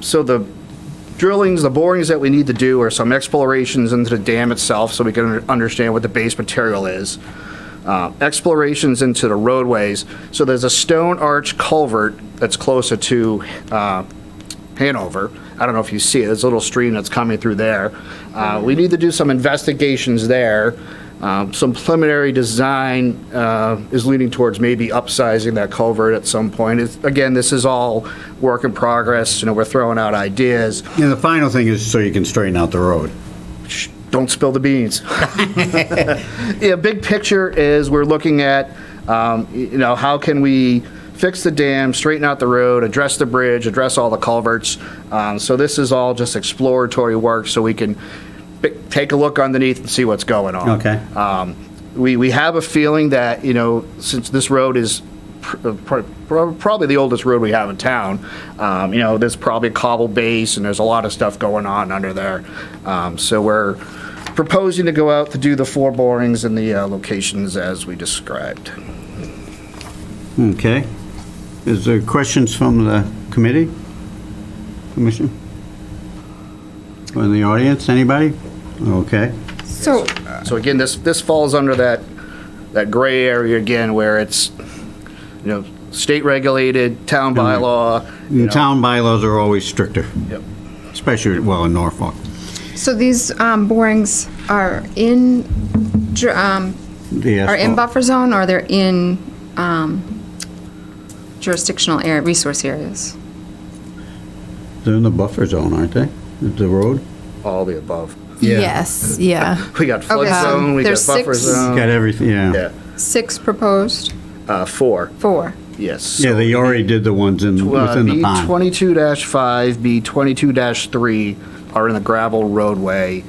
So the drillings, the borings that we need to do are some explorations into the dam itself so we can understand what the base material is. Explorations into the roadways. So there's a stone arch culvert that's closer to Hanover. I don't know if you see it. There's a little stream that's coming through there. We need to do some investigations there. Some preliminary design is leaning towards maybe upsizing that culvert at some point. Again, this is all work in progress. We're throwing out ideas. And the final thing is so you can straighten out the road. Don't spill the beans. Yeah, big picture is we're looking at, how can we fix the dam, straighten out the road, address the bridge, address all the culverts. So this is all just exploratory work so we can take a look underneath and see what's going on. Okay. We have a feeling that, since this road is probably the oldest road we have in town, there's probably a cobble base and there's a lot of stuff going on under there. So we're proposing to go out to do the 4 borings in the locations as we described. Okay. Is there questions from the committee? Commission? Or in the audience, anybody? Okay. So, So again, this falls under that gray area again where it's, state regulated, town bylaw. And town bylaws are always stricter, Yep. especially, in Norfolk. so these borings are in, The are in asphalt. buffer zone, or they're in jurisdictional area, resource areas? They're in the buffer zone, aren't they? The road? All the above. Yes, yeah. We got flood Okay, so zone, we got there's buffer 6? zone. Got everything, yeah. Yeah, 6 proposed, 4, 4. yes. Yeah, they already did the ones within the pond. B22-5, B22-3 are in the gravel roadway.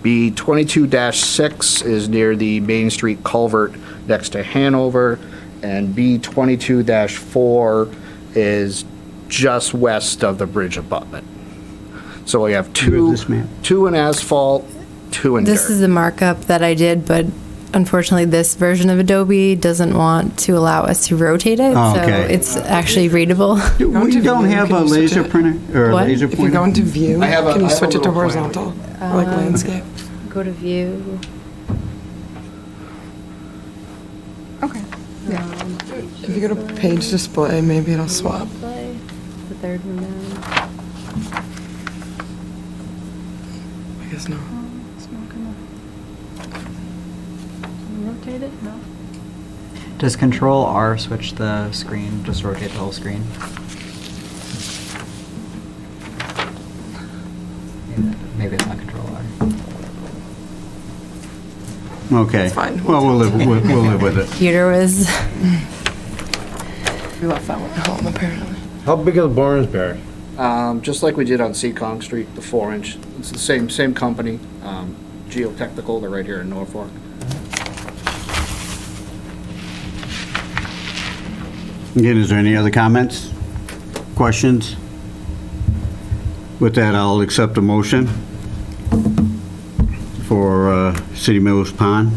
B22-6 is near the Main Street culvert next to Hanover, and B22-4 is just west of the bridge abutment. So we have Where's this map? 2 in asphalt, 2 in dirt. This is a markup that I did, but unfortunately, this version of Adobe doesn't want to allow us to rotate it, Oh, so okay. it's actually readable. Go We to don't view, have can a you switch laser it? printer or a What? laser If you pointer? go into view, I have a- can I you have a switch it to little plan. horizontal, like landscape? Go to view. Okay. If you go to page display, maybe it'll swap. The third one down. I guess no. It's not gonna. Can you rotate it? No? Does Control R switch the screen, just rotate the whole screen? Maybe it's not Control R. Okay. It's fine. Well, we'll live with it. Computer was, We left that one at home, apparently. How big are the borings, Barry? Just like we did on Seacon Street, the 4-inch. It's the same company, Geotechnical, they're right here in Norfolk. Again, is there any other comments? Questions? With that, I'll accept a motion for City Mills Pond.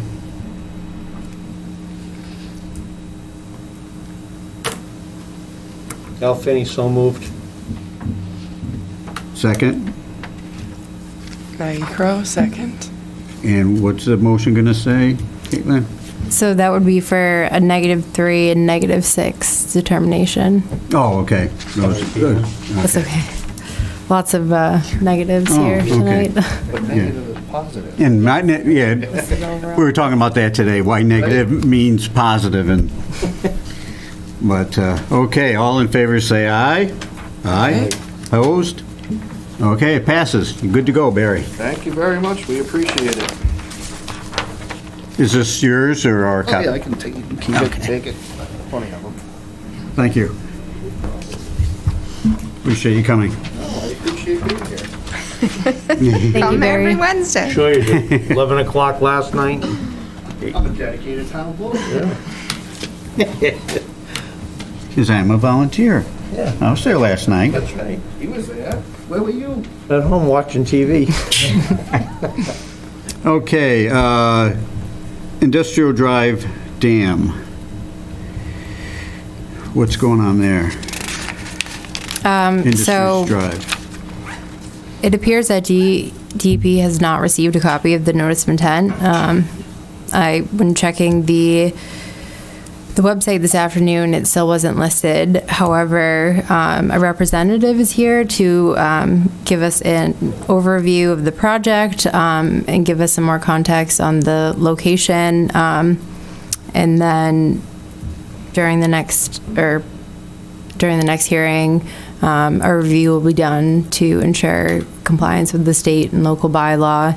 Al Finney, so moved. Second. Maggie Crow, second. And what's the motion going to say, Caitlin? so that would be for a -3 and -6 determination. Oh, okay. Good. That's okay. Lots of negatives Oh, here okay. tonight. But negative is positive. And we were talking about that today, why negative means positive, and, but, okay, all in favor say aye. Aye. Opposed? Okay, it passes. You're good to go, Barry. Thank you very much, we appreciate it. Is this yours or our Oh, copy? yeah, I can take it, keep it, take it. Plenty of them. Thank you. Appreciate you coming. I appreciate being here. Thank you, Come every Barry. Wednesday. Sure you did. 11 o'clock last night. I'm a dedicated town employee. Because I'm a volunteer. Yeah. I was there last night. That's right. He was there. Where were you? At home watching TV. Okay, Industrial Drive Dam. What's going on there? Industries So Drive. it appears that DEP has not received a copy of the notice of intent. When checking the website this afternoon, it still wasn't listed. However, a representative is here to give us an overview of the project and give us some more context on the location. And then during the next hearing, a review will be done to ensure compliance with the state and local bylaw.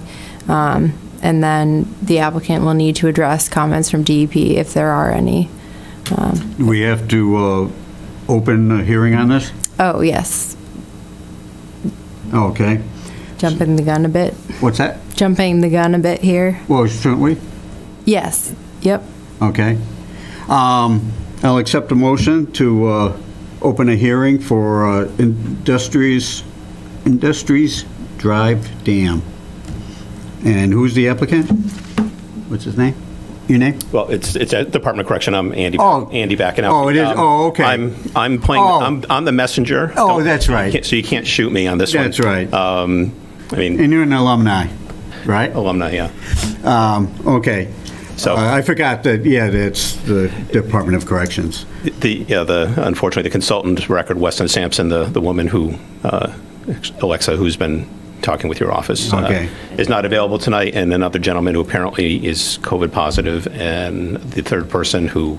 And then the applicant will need to address comments from DEP if there are any. Do we have to open a hearing on this? Oh, yes. Oh, okay. Jumping the gun a bit. What's that? jumping the gun a bit here. Well, shouldn't we? Yes, yep. Okay. I'll accept a motion to open a hearing for Industries Drive Dam. And who's the applicant? What's his name? Your name? Well, it's at Department of Correction. I'm Andy. Oh. Andy backing out. Oh, it is? Oh, okay. I'm playing. Oh. I'm the messenger. Oh, that's right. So you can't shoot me on this one. That's right. I mean, And you're an alumni, right? alumni. Yeah. Okay. So- I forgot that, yeah, that's the Department of Corrections. Unfortunately, the consultant record, Weston Sampson, the woman who Alexa, who's been talking with your office, Okay. is not available tonight, and another gentleman who apparently is COVID positive, and the third person who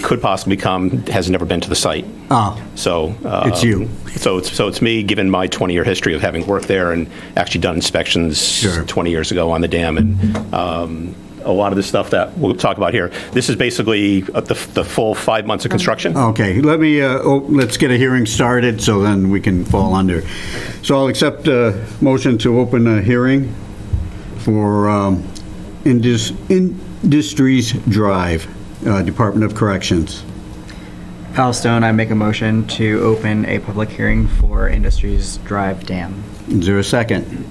could possibly come has never been to the site. Oh, So It's you. So it's me, given my 20-year history of having worked there and actually done inspections Sure. 20 years ago on the dam, and a lot of the stuff that we'll talk about here. This is basically the full 5 months of construction. okay. Let's get a hearing started, so then we can fall under. So I'll accept a motion to open a hearing for Industries Drive, Department of Corrections. Al Stone, I make a motion to open a public hearing for Industries Drive Dam. Is there a second?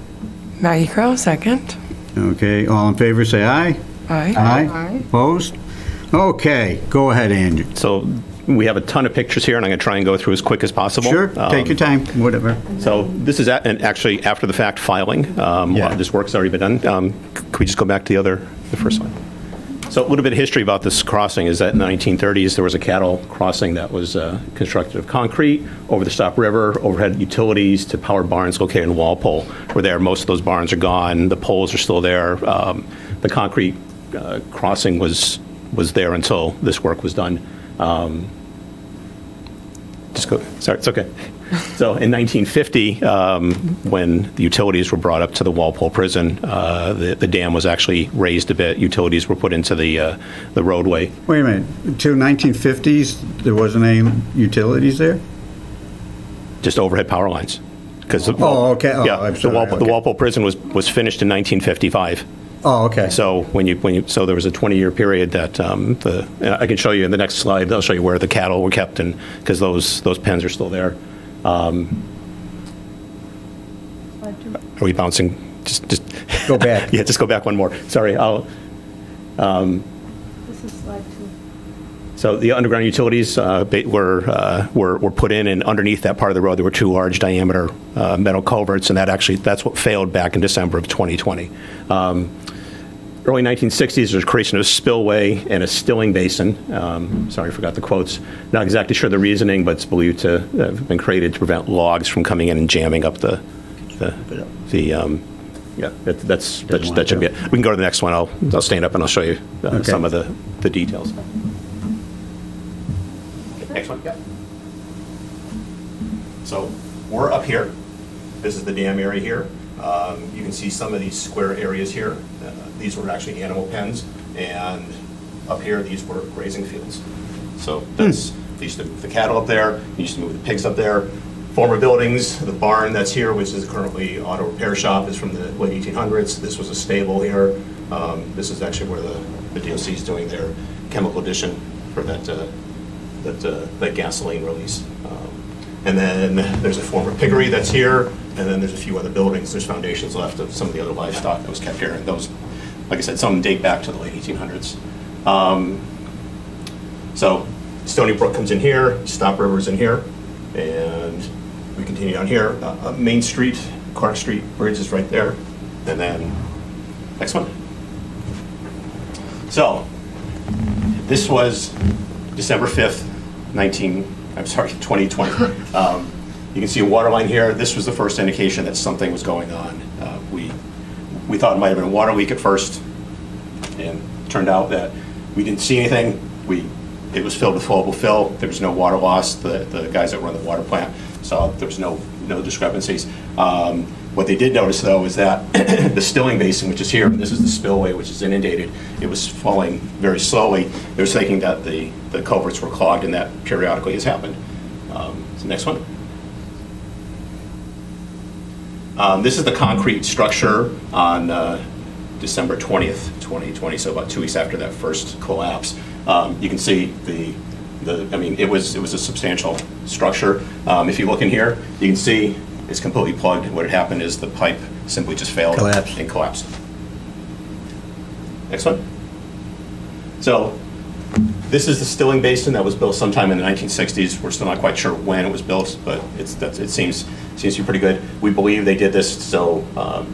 Maggie Crowe, second. Okay, all in favor, say aye. Aye. Aye. Opposed? Okay, go ahead, Andrew. So we have a ton of pictures here, and I'm going to try and go through as quick as possible. Sure, take your time, whatever. So this is actually after the fact filing. A lot of this work's already been done. Could we just go back to the first slide? So a little bit of history about this crossing is that in the 1930s, there was a cattle crossing that was constructed of concrete over the Stop River, overhead utilities to power barns located in Walpole were there. Most of those barns are gone. The poles are still there. The concrete crossing was there until this work was done. Sorry, it's okay. So in 1950, when the utilities were brought up to the Walpole prison, the dam was actually raised a bit. Utilities were put into the roadway. Wait a minute, till 1950s, there wasn't any utilities there? Just overhead power lines. Oh, okay. Oh, Yeah, I'm sorry, the okay. Walpole prison was finished in 1955. Oh, okay. So so there was a 20-year period that I can show you in the next slide. I'll show you where the cattle were kept, and because those pens are still there. Are we bouncing? Just Go back. Yeah, just go back one more. Sorry. This is slide 2. So the underground utilities were put in, and underneath that part of the road, there were 2 large diameter metal culverts, and that's what failed back in December of 2020. Early 1960s, there's creation of a spillway and a stilling basin. Sorry, I forgot the quotes. Not exactly sure the reasoning, but it's believed to have been created to prevent logs from coming in and jamming up that should be it. We can go to the next one. I'll stand up and I'll show you some of the details. Next one, yeah. So we're up here. This is the dam area here. You can see some of these square areas here. These were actually animal pens, and up here, these were grazing fields. So that's, they used to move the cattle up there, they used to move the pigs up there. Former buildings, the barn that's here, which is currently auto repair shop, is from the late 1800s. This was a stable here. This is actually where the DOC is doing their chemical addition for that gasoline release. And then there's a former piggery that's here, and then there's a few other buildings. There's foundations left of some of the other livestock that was kept here, and those, like I said, some date back to the late 1800s. So Stony Brook comes in here, Stop River's in here, and we continue down here. Main Street, Clark Street Bridge is right there, and then next one. So this was December 5th, 2020. You can see a water line here. This was the first indication that something was going on. We thought it might have been a water leak at first, and it turned out that we didn't see anything. It was filled with flowable fill. There was no water loss. The guys that run the water plant saw there was no discrepancies. What they did notice, though, is that the stilling basin, which is here, this is the spillway, which is inundated, it was falling very slowly. They were thinking that the culverts were clogged, and that periodically has happened. So next one. This is the concrete structure on December 20th, 2020, so about 2 weeks after that first collapse. You can see I mean, it was a substantial structure. If you look in here, you can see it's completely plugged. What had happened is the pipe simply just failed and collapsed. Next one. So this is the stilling basin that was built sometime in the 1960s. We're still not quite sure when it was built, but it seems to be pretty good. We believe they did this so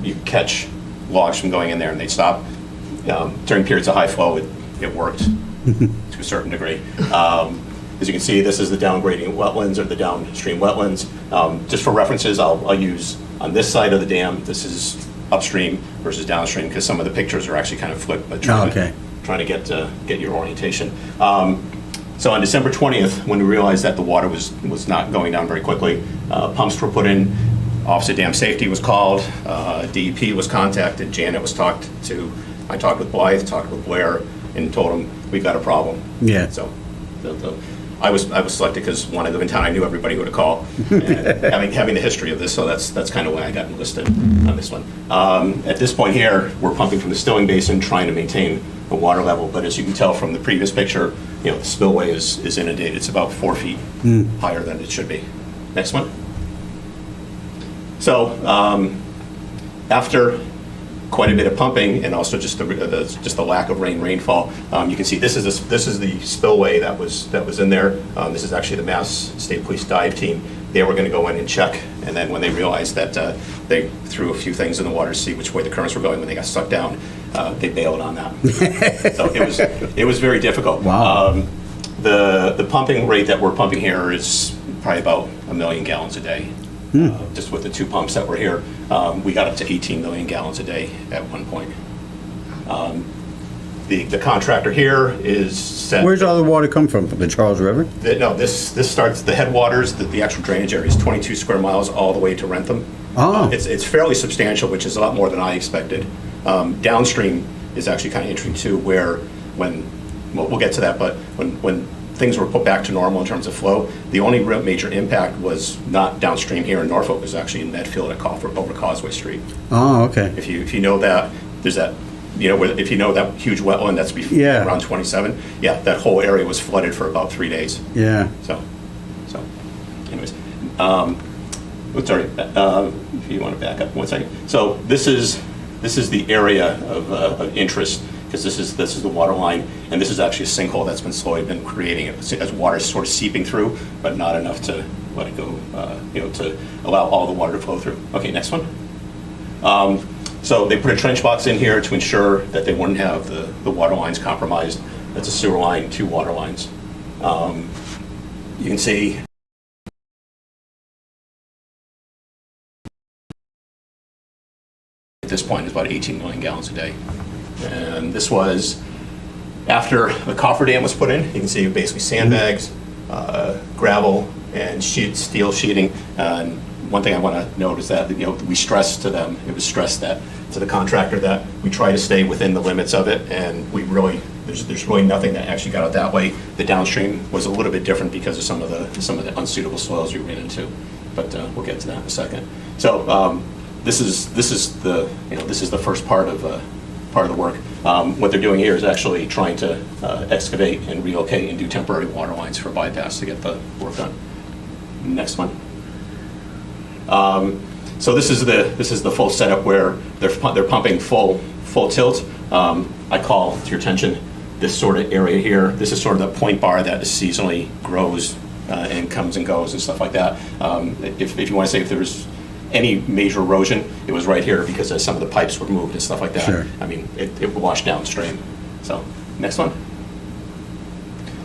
you could catch logs from going in there and they'd stop. During periods of high flow, it worked to a certain degree. As you can see, this is the downgrading wetlands or the downstream wetlands. Just for references, I'll use on this side of the dam, this is upstream versus downstream because some of the pictures are actually kind of flipped, but trying to get your orientation. So on December 20th, when we realized that the water was not going down very quickly, pumps were put in, Office of Dam Safety was called, DEP was contacted, Janet was talked to, I talked with Blythe, talked with Blair, and told them we've got a problem. Yeah. So I was selected because when I live in town, I knew everybody who to call, and having the history of this, so that's kind of why I got enlisted on this one. At this point here, we're pumping from the stilling basin, trying to maintain the water level, but as you can tell from the previous picture, the spillway is inundated. It's about 4 feet higher than it should be. Next one. So after quite a bit of pumping and also just the lack of rainfall, you can see this is the spillway that was in there. This is actually the Mass State Police dive team. They were going to go in and check, and then when they realized that they threw a few things in the water to see which way the currents were going when they got sucked down, they bailed on that. So it was very difficult. Wow. The pumping rate that we're pumping here is probably about 1 million gallons a day. Just with the 2 pumps that were here, we got up to 18 million gallons a day at one point. The contractor here is set. Where's all the water come from the Charles River? No, this starts, the headwaters, the actual drainage area is 22 square miles all the way to Rentham. Oh. It's fairly substantial, which is a lot more than I expected. Downstream is actually kind of interesting too, where we'll get to that, but when things were put back to normal in terms of flow, the only real major impact was not downstream here in Norfolk, it was actually in Medfield at over Causeway Street. Oh, okay. If you know that, there's that, if you know that huge wetland that's around 27, that whole area was flooded for about 3 days. Yeah. So anyways, sorry, if you want to back up 1 second. So this is the area of interest, because this is the water line, and this is actually a sinkhole that's been slowly been creating as water is sort of seeping through, but not enough to let it go, to allow all the water to flow through. Okay, next one. So they put a trench box in here to ensure that they wouldn't have the water lines compromised. That's a sewer line, 2 water lines. You can see at this point is about 18 million gallons a day. And this was after the coffer dam was put in. You can see basically sandbags, gravel, and steel sheeting. And one thing I want to note is that we stressed to them, it was stressed that to the contractor that we try to stay within the limits of it, and we really there's really nothing that actually got out that way. The downstream was a little bit different because of some of the unsuitable soils we ran into, but we'll get to that in a second. So this is the first part of the work. What they're doing here is actually trying to excavate and relocate and do temporary water lines for bypass to get the work done. Next one. So this is the full setup where they're pumping full tilt. I call to your attention this sort of area here. This is sort of the point bar that seasonally grows and comes and goes and stuff like that. If you want to say if there was any major erosion, it was right here because some of the pipes were moved and stuff like that. Sure. I mean, it washed downstream. So next one.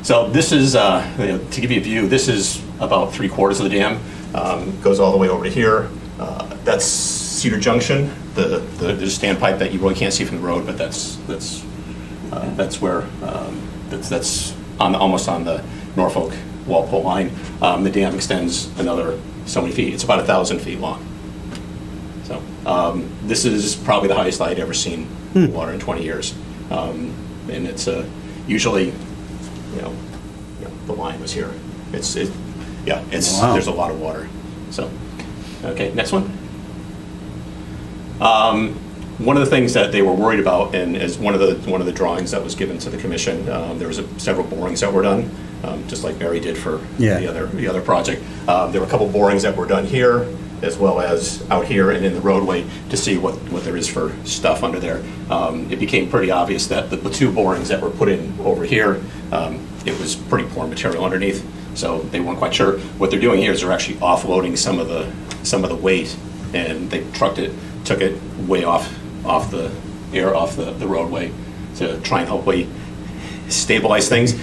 So this is, to give you a view, this is about 3/4 of the dam. Goes all the way over to here. That's Cedar Junction, the standpipe that you really can't see from the road, but that's where that's almost on the Norfolk Walpole line. The dam extends another so many feet. It's about 1,000 feet long. So this is probably the highest I'd ever seen water in 20 years, and it's usually, the line was here. Wow. There's a lot of water. So, okay, next one. One of the things that they were worried about, and as one of the drawings that was given to the commission, there was several borings that were done, just like Barry did for the other project. There were a couple borings that were done here, as well as out here and in the roadway, to see what there is for stuff under there. It became pretty obvious that the two borings that were put in over here, it was pretty poor material underneath, so they weren't quite sure. What they're doing here is they're actually offloading some of the weight, and they took it way off the roadway to try and hopefully stabilize things.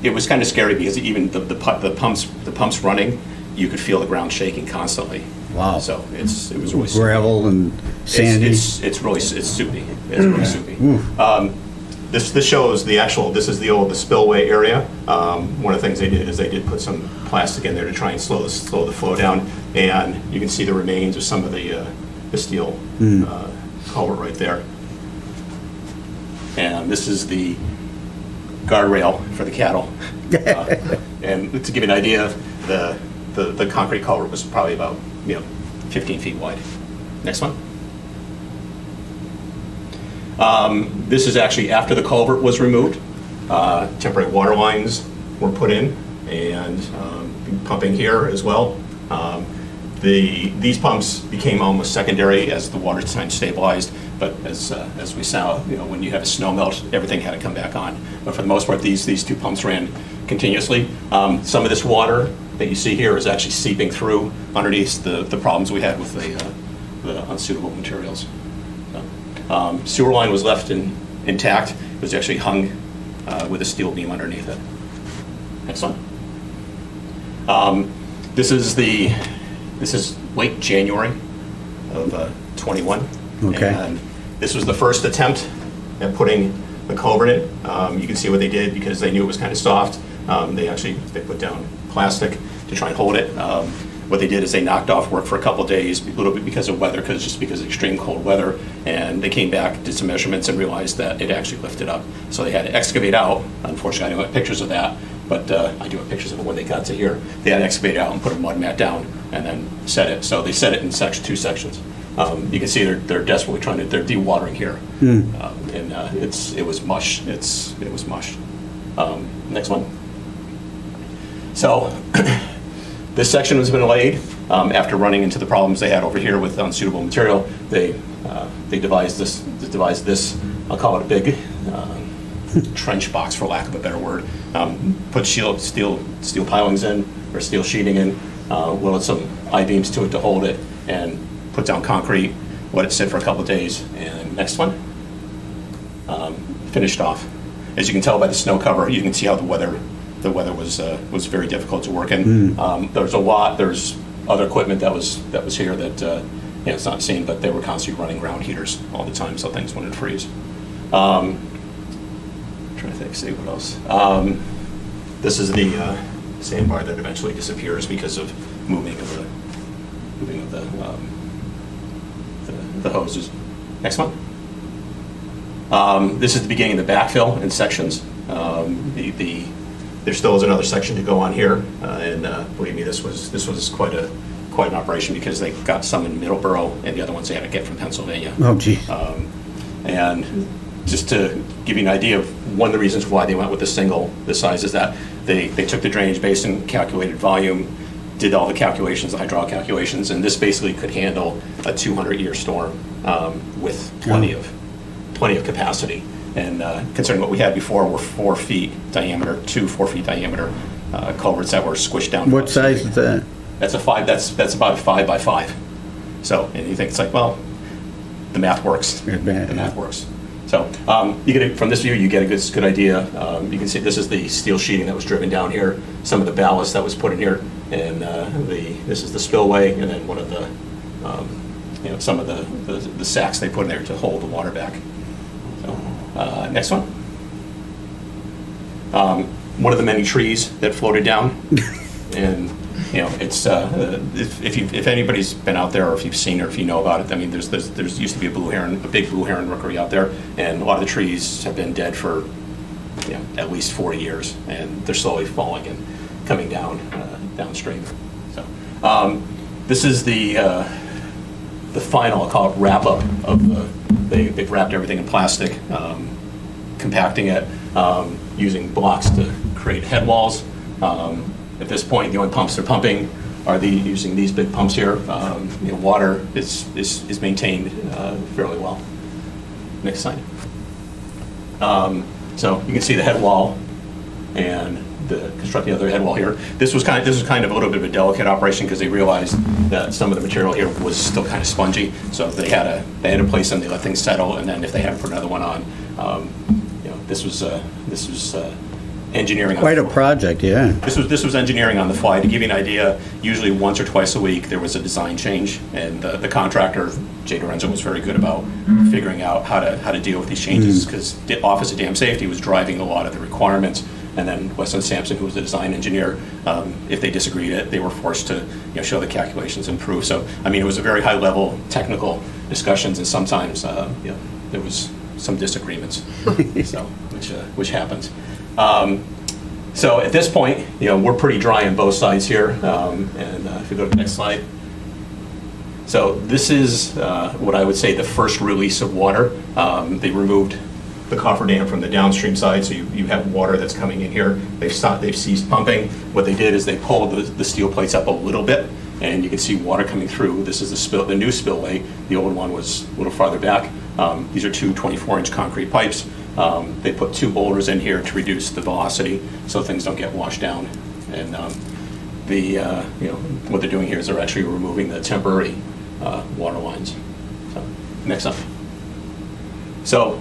It was kind of scary because even the pumps running, you could feel the ground shaking constantly. Wow. So it was really soupy. Gravel and sandy. It's soupy. It's really soupy. This shows this is the spillway area. One of the things they did is they did put some plastic in there to try and slow the flow down, and you can see the remains of some of the steel culvert right there. And this is the guardrail for the cattle. And to give you an idea, the concrete culvert was probably about 15 feet wide. Next one. This is actually after the culvert was removed. Temporary water lines were put in, and pumping here as well. These pumps became almost secondary as the water time stabilized, but as we saw, when you have a snow melt, everything had to come back on. But for the most part, these two pumps ran continuously. Some of this water that you see here is actually seeping through underneath the problems we had with the unsuitable materials. So, sewer line was left intact. It was actually hung with a steel beam underneath it. Next one. This is late January of 21. Okay. And this was the first attempt at putting the culvert in. You can see what they did because they knew it was kind of soft. They put down plastic to try and hold it. What they did is they knocked off work for a couple of days, a little bit because of weather, just because of extreme cold weather, and they came back, did some measurements, and realized that it actually lifted up. So they had to excavate out. Unfortunately, I don't have pictures of that, but I do have pictures of it when they got to here. They had to excavate out and put a mud mat down and then set it. So they set it in two sections. You can see they're desperately they're dewatering here, and it was mush. It was mush. Next one. So this section has been laid after running into the problems they had over here with unsuitable material. They devised this. I'll call it a big trench box, for lack of a better word. Put steel pilings in, or steel sheeting in, welded some I-beams to it to hold it, and put down concrete, let it sit for a couple of days, and next one, finished off. As you can tell by the snow cover, you can see how the weather was very difficult to work in. There's other equipment that was here that it's not seen, but they were constantly running ground heaters all the time, so things wouldn't freeze. Trying to think, see what else. This is the sandbar that eventually disappears because of moving of the hoses. Next one. This is the beginning of the backfill in sections. There still is another section to go on here, and believe me, this was quite an operation because they got some in Middleborough, and the other ones they had to get from Pennsylvania. Oh, gee. And just to give you an idea of one of the reasons why they went with this size is that they took the drainage basin, calculated volume, did all the calculations, the hydraulic calculations, and this basically could handle a 200-year storm with plenty of capacity. And considering what we had before were 4 feet diameter, 4 feet diameter culverts that were squished down. What size is that? That's that's about a 5 by 5. So, and you think it's like, well, the math works. The math works. So you get it from this view. You get a good idea. You can see this is the steel sheeting that was driven down here. Some of the ballast that was put in here, and this is the spillway, and then one of the some of the sacks they put in there to hold the water back. So next one. One of the many trees that floated down, and it's if anybody's been out there, or if you've seen, or if you know about it, I mean, there's used to be a big blue heron rookery out there, and a lot of the trees have been dead for at least 40 years, and they're slowly falling and coming down downstream. So this is the the final, I'll call it wrap-up of they've wrapped everything in plastic, compacting it, using blocks to create head walls. At this point, the only pumps they're pumping are using these big pumps here. Water is maintained fairly well. Next slide. So you can see the head wall and constructing the other head wall here. This was kind of a little bit of a delicate operation because they realized that some of the material here was still kind of spongy. So they had to place them, they let things settle, and then if they had to put another one on, this was engineering. Quite a project, yeah. This was engineering on the fly. To give you an idea, usually once or twice a week there was a design change, and the contractor, Jay Lorenzo, was very good about figuring out how to deal with these changes, because the Office of Dam Safety was driving a lot of the requirements, and then Weston Sampson, who was the design engineer, if they disagreed, they were forced to show the calculations and prove. So I mean, it was a very high level technical discussions, and sometimes there was some disagreements, so which happens. So at this point, we're pretty dry on both sides here. And if you go to the next slide. So this is what I would say the first release of water. They removed the cofferdam from the downstream side, so you have water that's coming in here. They've ceased pumping. What they did is they pulled the steel plates up a little bit, and you can see water coming through. This is the new spillway. The old one was a little farther back. These are two 24-inch concrete pipes. They put 2 boulders in here to reduce the velocity so things don't get washed down. And what they're doing here is they're actually removing the temporary water lines. So, next up. So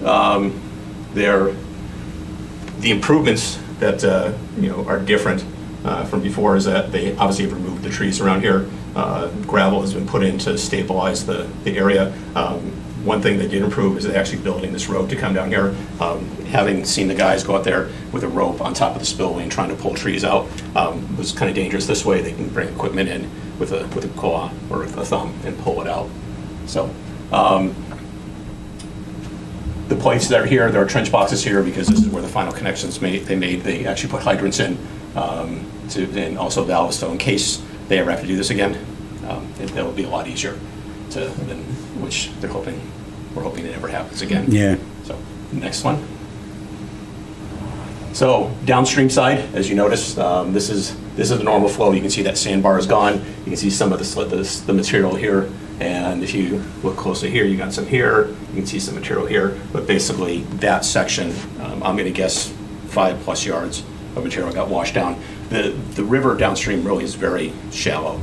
the improvements that are different from before is that they obviously have removed the trees around here. Gravel has been put in to stabilize the area. One thing they did improve is they're actually building this road to come down here. Having seen the guys go out there with a rope on top of the spillway and trying to pull trees out was kind of dangerous. This way they can bring equipment in with a claw or a thumb and pull it out. So the plates that are here, there are trench boxes here because this is where the final connections they actually put hydrants in and also valves, so in case they ever have to do this again, it'll be a lot easier which we're hoping it never happens again. Yeah. So next one. So downstream side, as you notice, this is the normal flow. You can see that sandbar is gone. You can see some of the material here, and if you look closely here, you got some here. You can see some material here, but basically that section, I'm going to guess 5+ yards of material got washed down. The river downstream really is very shallow.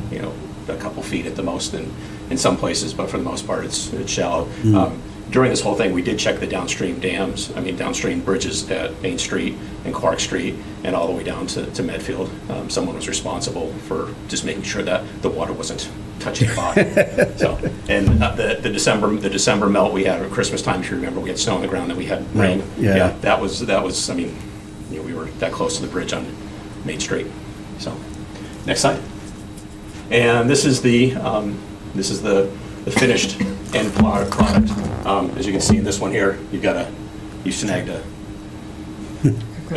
A couple feet at the most in some places, but for the most part it's shallow. During this whole thing, we did check the downstream downstream bridges at Main Street and Clark Street and all the way down to Medfield. Someone was responsible for just making sure that the water wasn't touching the bottom. So, and the December melt we had at Christmas time, if you remember, we had snow on the ground and we had rain. Yeah. That was we were that close to the bridge on Main Street. So, next slide. And this is the finished end product. As you can see in this one here, you snagged a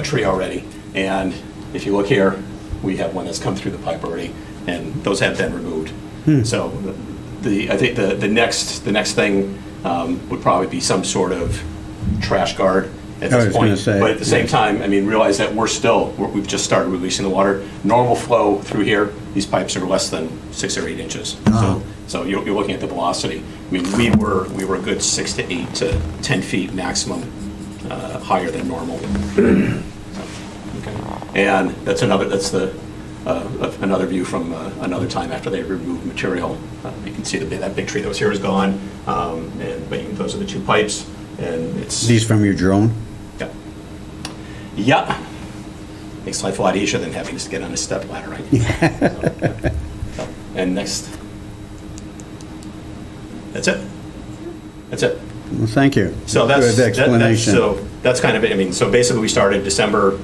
tree already. And if you look here, we have one that's come through the pipe already, and those have been removed. So I think the next thing would probably be some sort of trash guard at this point. But at the same time, realize that we've just started releasing the water. Normal flow through here, these pipes are less than 6 or 8 inches. So you're looking at the velocity. We were a good 6 to 8 to 10 feet maximum higher than normal. And that's another view from another time after they removed material. You can see that big tree that was here is gone. But those are the 2 pipes. And it's These from your drone? Yeah. Makes life a lot easier than having to get on a step ladder, right? And next. That's it. Well, thank you. So that's good explanation. That's kind of it. So basically we started December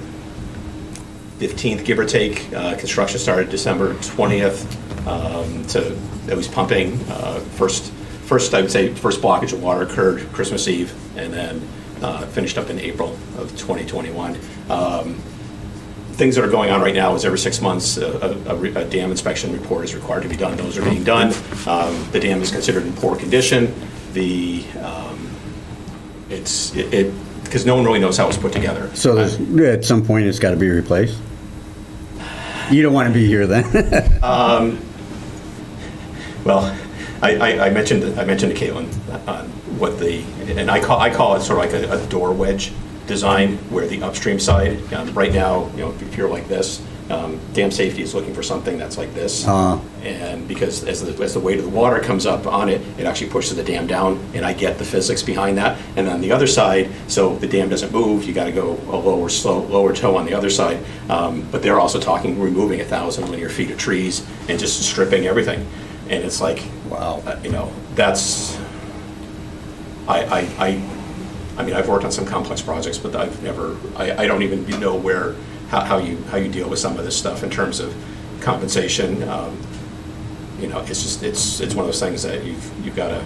15th, give or take. Construction started December 20th to at least pumping. First, I would say, first blockage of water occurred Christmas Eve, and then finished up in April of 2021. things that are going on right now is every 6 months, a dam inspection report is required to be done. Those are being done. The dam is considered in poor condition. Because no one really knows how it's put together. So at some point, it's got to be replaced? You don't want to be here then? Well, I mentioned to Caitlin what and I call it sort of like a door wedge design, where the upstream side, right now, if you're like this, dam safety is looking for something that's like this. And because as the weight of the water comes up on it, it actually pushes the dam down, and I get the physics behind that. And on the other side, so the dam doesn't move, you got to go a lower toe on the other side. But they're also talking removing 1,000 linear feet of trees and just stripping everything. And it's like, wow, that's, I mean, I've worked on some complex projects, but I don't even know how you deal with some of this stuff in terms of compensation. It's just, it's one of those things that you've got to,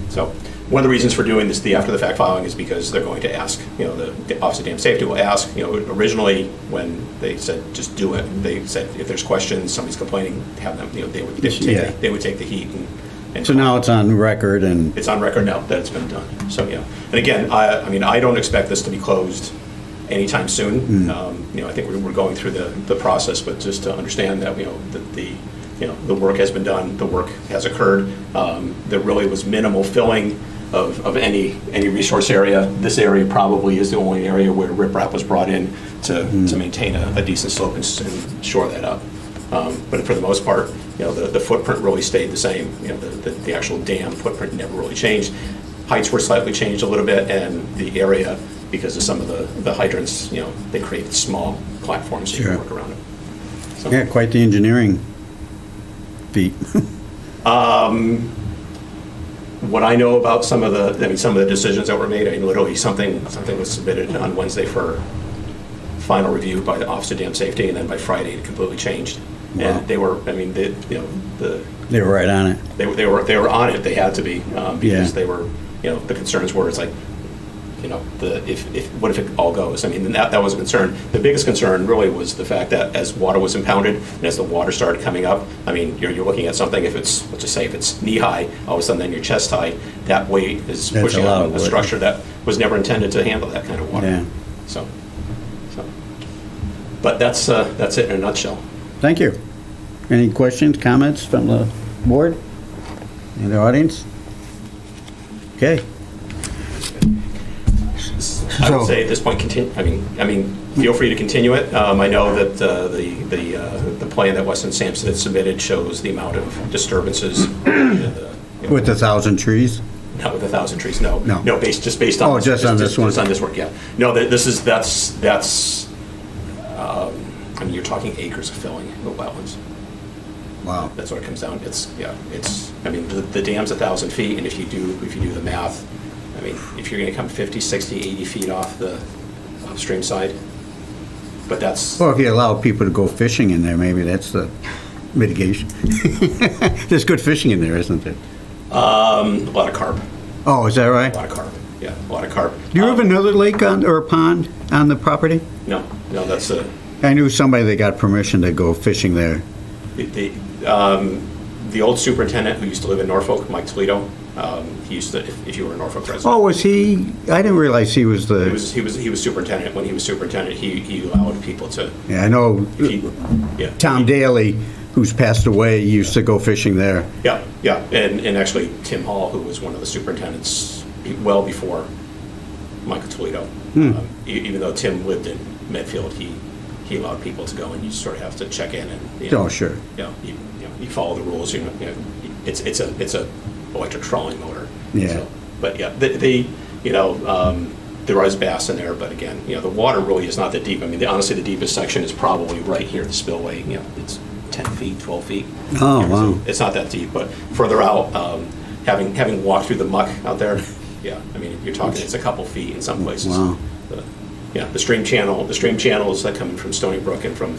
so one of the reasons for doing this, the after the fact filing, is because they're going to ask, the Office of Dam Safety will ask, originally when they said just do it, they said if there's questions, somebody's complaining, have them, they would take the heat and So now it's on record and... It's on record now that it's been done. So, yeah. And again, I don't expect this to be closed anytime soon. I think we're going through the process, but just to understand that, the work has been done, the work has occurred. There really was minimal filling of any resource area. This area probably is the only area where riprap was brought in to maintain a decent slope and shore that up. But for the most part, the footprint really stayed the same. The actual dam footprint never really changed. Heights were slightly changed a little bit, and the area, because of some of the hydrants, they created small platforms so you can work around it. So. Yeah, quite the engineering feat. What I know about some of the decisions that were made, literally something was submitted on Wednesday for final review by the Office of Dam Safety, and then by Friday it completely changed. Wow. And they were, they were right on it. They were on it. They had to be because they were, the concerns were, it's like, what if it all goes? That was a concern. The biggest concern really was the fact that as water was impounded and as the water started coming up, you're looking at something, if it's, let's just say, if it's knee high, all of a sudden then you're chest high, that weight is pushing up a structure that was never intended to handle that kind of water. Yeah. So. But that's it in a nutshell. Thank you. Any questions, comments from the board? In the audience? Okay. I would say at this point, feel free to continue it. I know that the plan that Weston Sampson had submitted shows the amount of disturbances. With 1,000 trees? Not with 1,000 trees, no. No. No, just based on. Oh, just on this one? Just on this work, yeah. No, that's. You're talking acres of filling the wetlands. Wow. That's what it comes down. The dam's 1,000 feet, and if you do the math, if you're going to come 50, 60, 80 feet off the upstream side, but that's... Well, if you allow people to go fishing in there, maybe that's the mitigation. There's good fishing in there, isn't there? A lot of carp. Oh, is that right? A lot of carp, yeah, a lot of carp. Do you have another lake or a pond on the property? No, that's a... I knew somebody that got permission to go fishing there. The old superintendent who used to live in Norfolk, Mike Toledo, he used to, if you were a Norfolk resident. Oh, was he? I didn't realize he was the... He was superintendent. When he was superintendent, he allowed people to... Yeah, I know Tom Daly, who's passed away, used to go fishing there. Yeah, and actually Tim Hall, who was one of the superintendents well before Michael Toledo. Even though Tim lived in Medfield, he allowed people to go, and you sort of have to check in and. Oh, sure. You follow the rules. It's a electric trawling motor. Yeah. So, but yeah, there is bass in there, but again, the water really is not that deep. Honestly, the deepest section is probably right here at the spillway. It's 10 feet, 12 feet. Oh, wow. It's not that deep, but further out, having walked through the muck out there, you're talking it's a couple feet in some places. Wow. The stream channels that come in from Stony Brook and from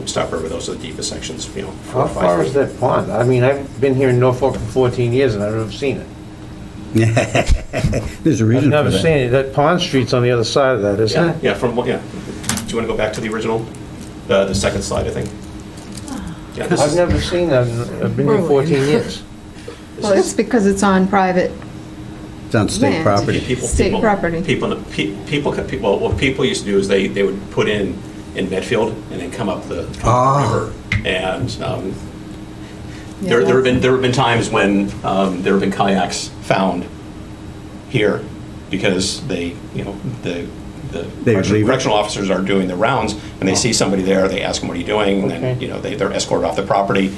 Stock River, those are the deepest sections. 4 How or 5 far feet. is that pond? I've been here in Norfolk for 14 years and I've never seen it. There's a reason I've never for that. seen it. That Pond Street's on the other side of that, isn't it? Yeah, you want to go back to the original, the second slide, I think? Yeah, this I've is- never seen that, I've been here 14 years. Well, it's because it's on private It's on state land. property. State property. What people used to do is they would put in Medfield and then come up the river. And there have been times when there have been kayaks found here because the would leave it? correctional officers are doing the rounds and they see somebody there, they ask them, what are you doing? And Okay. then, they're escorted off the property.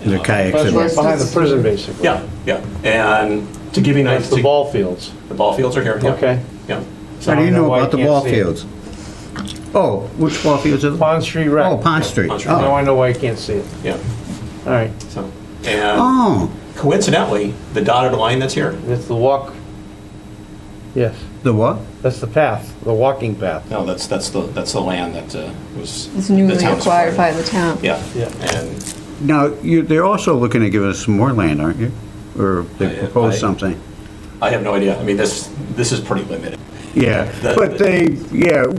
Their kayaks. That's in right there. behind the prison, basically. Yeah, yeah. And to give you an That's the idea, ball fields. the ball fields are here. Yeah. Okay. Yeah. How do you know why I about the can't ball see it. fields? Oh, which ball fields are they? Pond Street Rec. Oh, Pond Street. Pond Street. Now Oh. I know why you can't see it. Yeah. All right, So, and Oh, coincidentally, the dotted line that's here, that's the walk. Yes, the what? that's the path, the walking path. no, that's the land that was. It's the newly town's acquired by acquired. the town. Yeah. Yeah. And Now, they're also looking to give us some more land, aren't you? Or they I- proposed something? I have no idea. I mean, this is pretty limited. Yeah, The- but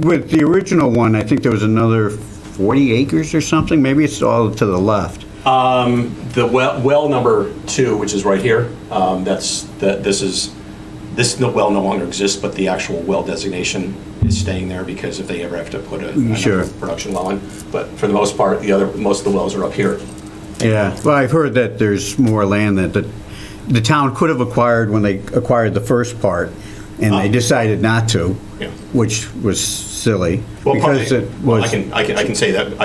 with the original one, I think there was another 40 acres or something. Maybe it's all to the left. The well number 2, which is right here, this well no longer exists, but the actual well designation is staying there because if they ever have to put Sure. another production well in. But for the most part, most of the wells are up here. Yeah, well, I've heard that there's more land that the town could have acquired when they acquired the first part, and they decided not to, Yeah. which was silly, Well, because it well, was... I can say that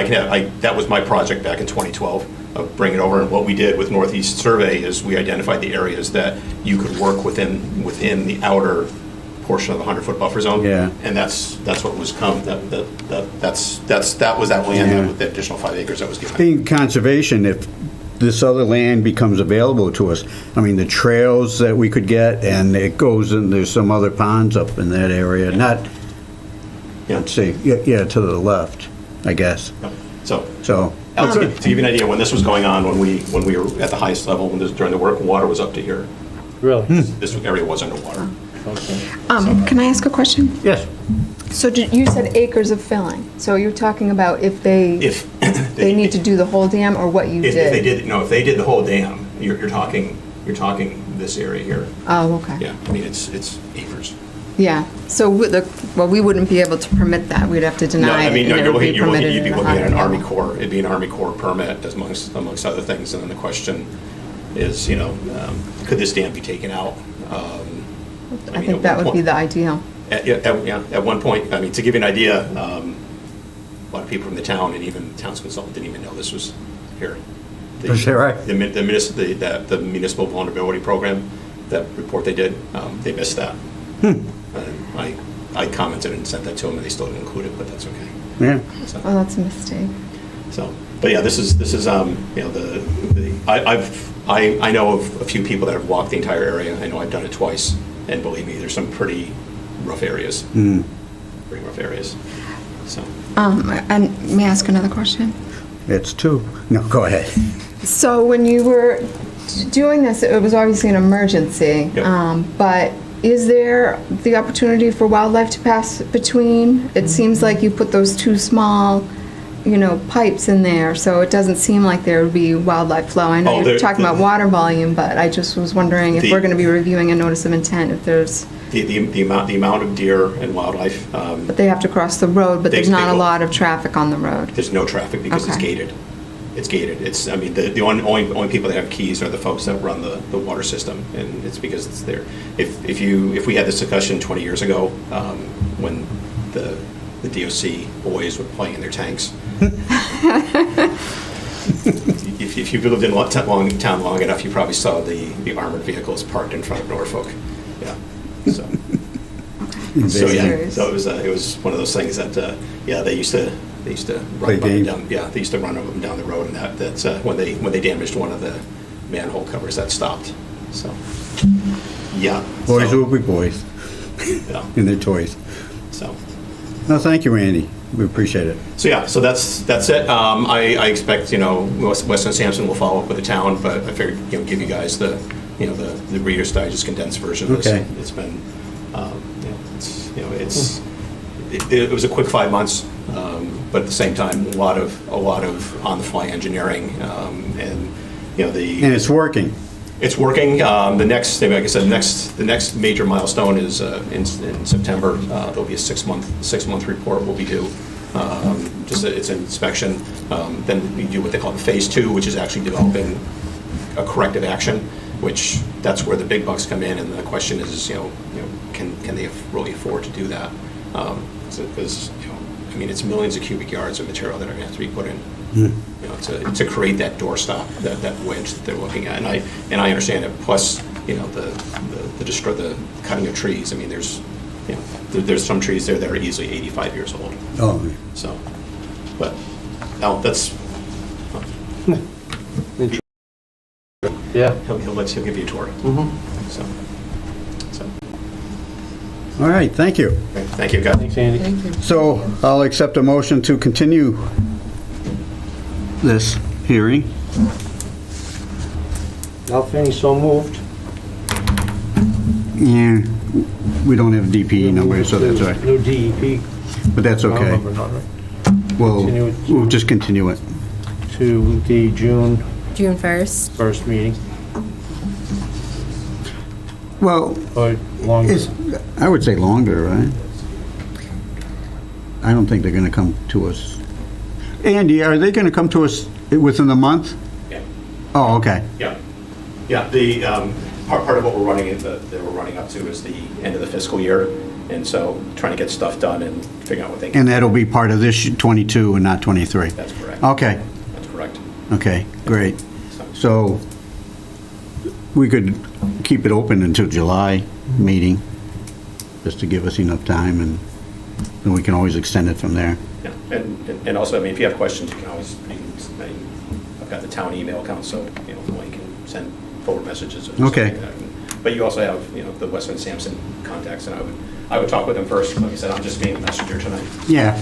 that was my project back in 2012 of bringing it over. And what we did with Northeast Survey is we identified the areas that you could work within the outer portion of the 100-foot buffer zone. Yeah. And that's what was that was that land Yeah. with the additional 5 acres that was given. Being conservation, if this other land becomes available to us, I mean, the trails that we could get, and it goes, and there's some other ponds up in that area, not, Yeah. let's see, yeah, to the left, I guess. So. So, To give you an idea, when this was going on, when we were at the highest level, during the work, water was up to here. Really? This area was underwater. Okay. Can I ask a question? yes, So you said acres of filling. So you're talking about if they If need to do the whole dam or what you if they did? if they did the whole dam, you're talking this area here. Oh, okay. Yeah, I mean it's acres. Yeah. So we wouldn't be able to permit that. We'd have to No, deny I it. mean and it would be you'd be permitted looking in a at an higher Army level. Corps. It'd be an Army Corps permit amongst other things. And then the question is, could this dam be taken out? I think that would be the ideal. At one point, I mean, to give you an idea, a lot of people from the town and even the town's consultant didn't even know this was here. is that right? The municipal vulnerability program, that report they did, they missed that. And I commented and sent that to them, and they still didn't include it, but that's okay. Yeah. So, Oh, that's a mistake. but yeah, this is I know of a few people that have walked the entire area. I know I've done it twice, and believe me, there's some pretty rough areas. Pretty rough areas. So. And may I ask another question? It's 2. No, go ahead. So when you were doing this, it was obviously an emergency. Yep. But is there the opportunity for wildlife to pass between? It seems like you put those 2 small, pipes in there, so it doesn't seem like there would be wildlife flow. I know Oh, you're talking about water volume, but I just was wondering if we're going to be reviewing a notice of intent, if there's, The amount of deer and wildlife, but they have to cross the road, but there's They not a go- lot of traffic on the road. there's no traffic because it's Okay. gated. It's gated. I mean, the only people that have keys are the folks that run the water system, and it's because it's there. If we had this discussion 20 years ago, when the DOC boys were playing in their tanks, if you've lived in town long enough, you probably saw the armored vehicles parked in front of Norfolk. Yeah. So. So yeah, Serious. so it was one of those things that they used to Play run up and games. down. Yeah, they used to run up and down the road, and that's when they damaged one of the manhole covers, that stopped. So yeah, Boys so, will be boys, yeah, and their toys. so. No, thank you, Randy. We appreciate it. So yeah, so that's it. I expect Weston Sampson will follow up with the town, but I figured give you guys the Reader's Digest condensed version of this. Okay. It's been it was a quick 5 months, but at the same time, a lot of on-the-fly engineering, and, you know, And it's working. it's working. The next, like I said, the next major milestone is in September. There'll be a six-month report will be due. It's an inspection. Then we do what they call the phase 2, which is actually developing a corrective action, which that's where the big bucks come in. And the question is, can they really afford to do that? Because I mean, it's millions of cubic yards of material that are going to have to be put in. To create that doorstop, that wedge that they're looking at, and I understand it. Plus, the cutting of trees. I mean, there's some trees there that are easily 85 years old. Oh, So, but no, that's Yeah. he'll give you a tour. So, all right, thank you. okay, thank you, guys. Thanks, Andy. So I'll accept a motion to continue this hearing. Al Finney, so moved. And we don't have a DPE number, so that's all right. No DEP. But that's okay. Number, not right. Continue it We'll just continue it. To the June June 1st. 1st meeting, Well, or longer. I would say longer, right? I don't think they're going to come to us. Andy, are they going to come to us within a month? Yeah. Oh, okay. Yeah. The part of what we're running that we're running up to is the end of the fiscal year, and so trying to get stuff done and figuring out what they can. And that'll be part of this 22 and not 23? That's correct. Okay, That's correct. okay, great. So we could keep it open until July meeting, just to give us enough time, and then we can always extend it from there. Yeah, and also, I mean, if you have questions, you can always, I've got the town email account, so, you can send forward messages. Or Okay. something like that. But you also have, the Westman Sampson contacts, and I would talk with them first. Like I said, I'm just being a messenger tonight. Yeah,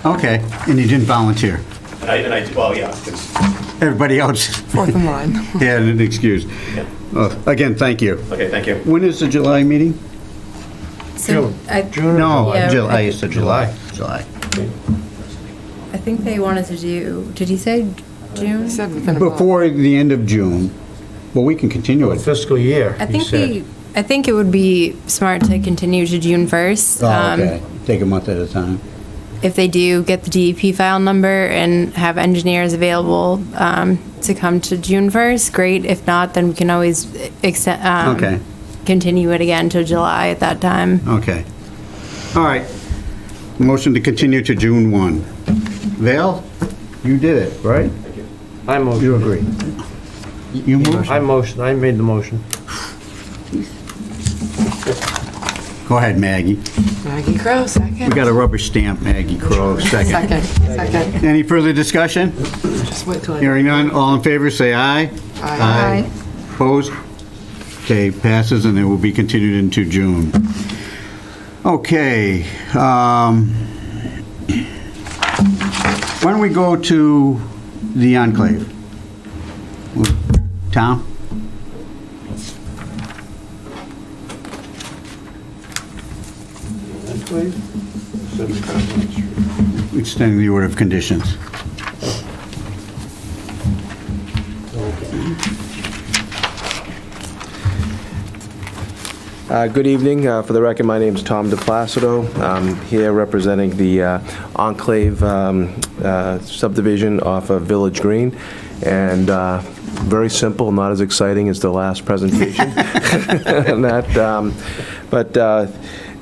okay, and you didn't volunteer. And I well, yeah, 'cause- Everybody else Fourth in line. had an excuse. yeah. Again, thank you. Okay, thank you. When is the July meeting? So June or No, Yeah. July, I said July. I think they wanted to do, did he say June? He said within a month. Before the end of June. Well, we can continue it. fiscal year, I he said. I think it would be smart to continue to June 1st. Oh, okay. Take a month at a time. If they do get the DEP file number and have engineers available to come to June 1st, great. If not, then we can always Okay. continue it again to July at that time. Okay. All right. Motion to continue to June 1. Val, you did it, right? I motion. You agree? You moved? I made the motion. Go ahead, Maggie. Maggie Crow, We second. got a rubber stamp, Maggie Crow, second. Second. Any further discussion? Just wait till I. Hearing none, all in favor, say aye. Aye. Opposed? Okay, passes, and it will be continued into June. Okay. Why don't we go to the Enclave? Tom? Extending the order of conditions. Good evening. For the record, my name is Tom DePlacido. I'm here representing the Enclave subdivision off of Village Green. And very simple, not as exciting as the last presentation. And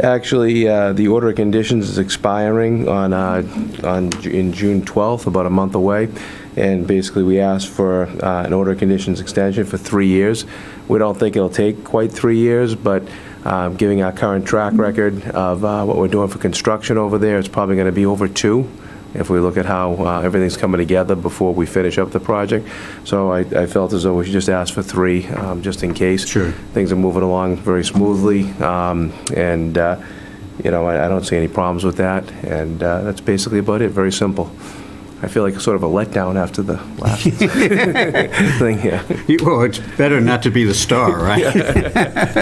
actually, the order of conditions is expiring in June 12th, about a month away. And basically, we asked for an order of conditions extension for 3 years. We don't think it'll take quite 3 years, but giving our current track record of what we're doing for construction over there, it's probably going to be over 2 if we look at how everything's coming together before we finish up the project. So I felt as though we should just ask for 3, just in case. Sure. Things are moving along very smoothly, and I don't see any problems with that, and that's basically about it, very simple. I feel like sort of a letdown after the last thing here. Well, it's better not to be the star, right?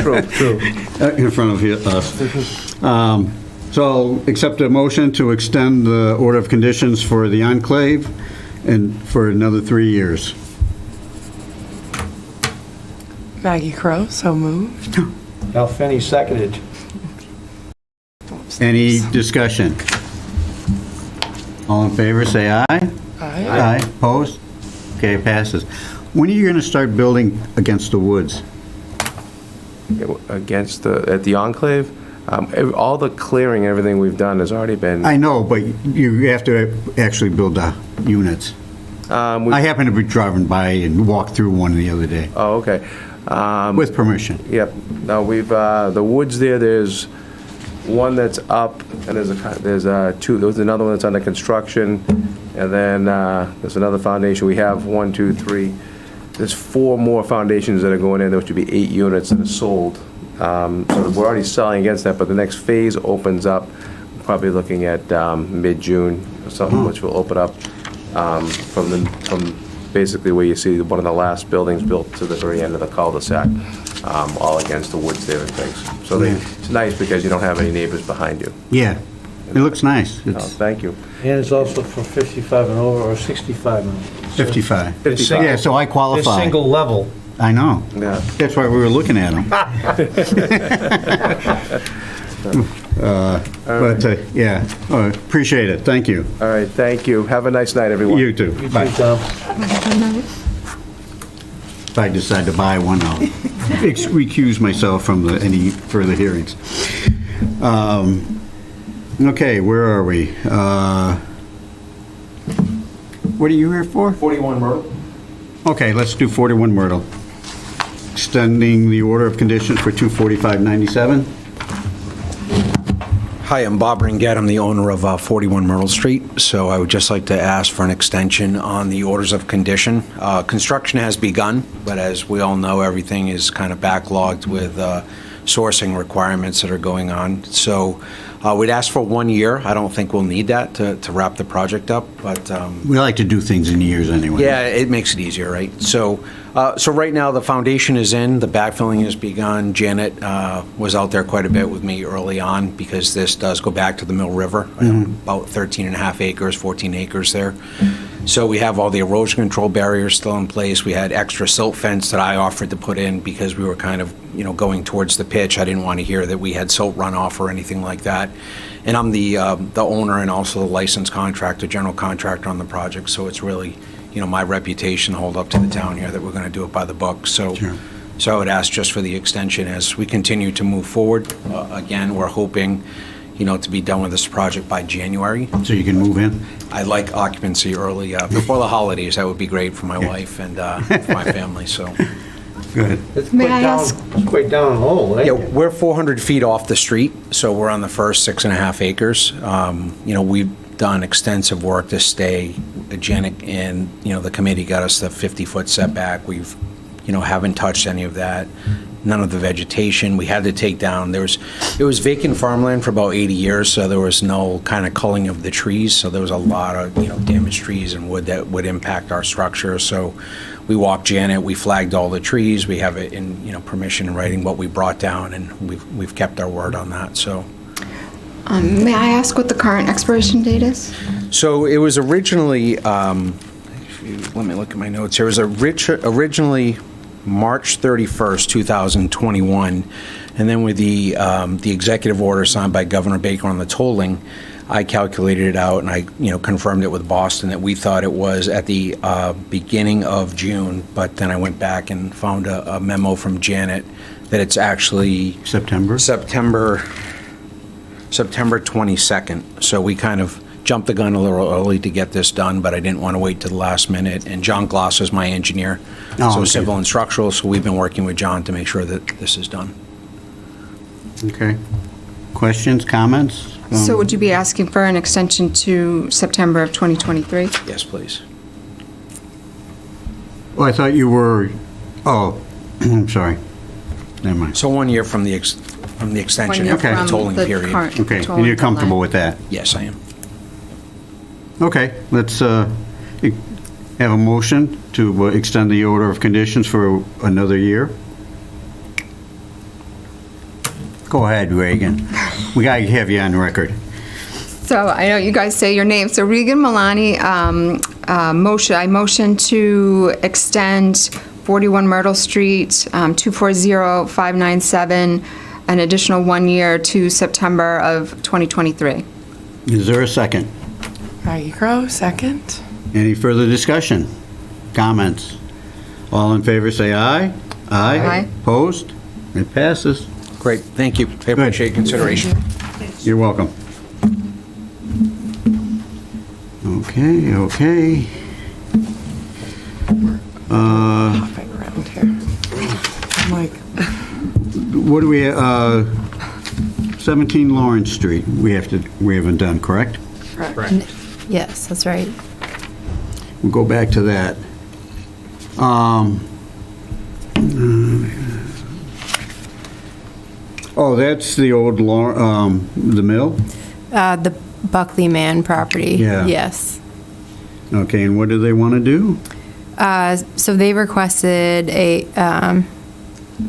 True. In front of us. So accept a motion to extend the order of conditions for the enclave and for another 3 years. Maggie Crow, so moved. Al Finney seconded. Any discussion? All in favor, say aye. Aye. Aye. Opposed? Okay, it passes. When are you going to start building against the woods? Against at the enclave, all the clearing, everything we've done has already been. I know, but you have to actually build the units. I happened to be driving by and walked through one the other day, Oh, okay. with permission. Yep. No, we've, the woods there, there's one that's up, and there's another one that's under construction, and then there's another foundation. We have 1, 2, 3. There's 4 more foundations that are going in. There should be 8 units that are sold. So we're already selling against that, but the next phase opens up, probably looking at mid-June or something, which will open up from basically where you see one of the last buildings built to the very end of the cul-de-sac, all against the woods there and things. So it's nice because you don't have any neighbors behind you. Yeah, it looks nice. Oh, It's thank you. And it's also for 55 and over or 65 and over. 55. 55. Yeah, so I qualify. It's single level. I know. Yeah. That's why we were looking at them. Yeah, appreciate it. Thank you. All right, thank you. Have a nice night, everyone. You too. You Bye. too, Tom. If I decide to buy one, I'll recuse myself from any further hearings. Okay, where are we? What are you here for? 41 Myrtle. Okay, let's do 41 Myrtle. Extending the order of conditions for 24597. Hi, I'm Bob Ringett. I'm the owner of 41 Myrtle Street. So I would just like to ask for an extension on the orders of condition. Construction has begun, but as we all know, everything is kind of backlogged with sourcing requirements that are going on. So we'd ask for 1 year. I don't think we'll need that to wrap the project up, but We like to do things in years anyway. yeah, it makes it easier, right? So right now, the foundation is in, the backfilling has begun. Janet was out there quite a bit with me early on because this does go back to the Mill River, about 13 and a half acres, 14 acres there. So we have all the erosion control barriers still in place. We had extra silt fence that I offered to put in because we were kind of, going towards the pitch. I didn't want to hear that we had silt runoff or anything like that. And I'm the owner and also the licensed contractor, general contractor on the project, so it's really, my reputation to hold up to the town here that we're going to do it by the book. So, Sure. so I would ask just for the extension as we continue to move forward. Again, we're hoping, to be done with this project by January. So you can move in? I'd like occupancy early, before the holidays. That would be great for my wife and for my family, so. Good. It's May quite I down, ask- it's quite down low, right? Yeah, we're 400 feet off the street, so we're on the first 6.5 acres. We've done extensive work to stay. Janet and, the committee got us the 50-foot setback. We've, haven't touched any of that. None of the vegetation. We had to take down, it was vacant farmland for about 80 years, so there was no kind of culling of the trees. So there was a lot of, damaged trees and wood that would impact our structure. So we walked Janet, we flagged all the trees. We have it in, permission in writing what we brought down, and we've kept our word on that, so. May I ask what the current expiration date is? So it was originally, let me look at my notes here. It was originally March 31st, 2021, and then with the executive order signed by Governor Baker on the tolling, I calculated it out and I, confirmed it with Boston that we thought it was at the beginning of June, but then I went back and found a memo from Janet that it's actually September? September 22nd. So we kind of jumped the gun a little early to get this done, but I didn't want to wait to the last minute. And John Gloss is my engineer, Oh, so okay. civil and structural, so we've been working with John to make sure that this is done. Okay. Questions, comments? So would you be asking for an extension to September of 2023? Yes, please. Oh, I thought you were, I'm sorry. Never mind. So 1 year from the extension 1 year after the from tolling the period. current Okay, and tolling you're comfortable with that? Yes, I am. Okay, let's have a motion to extend the order of conditions for another year. Go ahead, Reagan. We gotta have you on record. So I know you guys say your name. So Regan Milani, I motion to extend 41 Myrtle Street, 240597, an additional 1 year to September of 2023. Is there a second? Maggie Crow, second. Any further discussion? Comments? All in favor, say aye. Aye. Opposed? It passes. Great, thank you. I appreciate your consideration. You're welcome. Okay. Hopping around here. I'm like, What do we, 17 Lawrence Street, we haven't done, correct? Yes, that's right. We'll go back to that. Oh, that's the old the mill? The Buckley Man property. Yeah. Yes. Okay, and what do they want to do? So they requested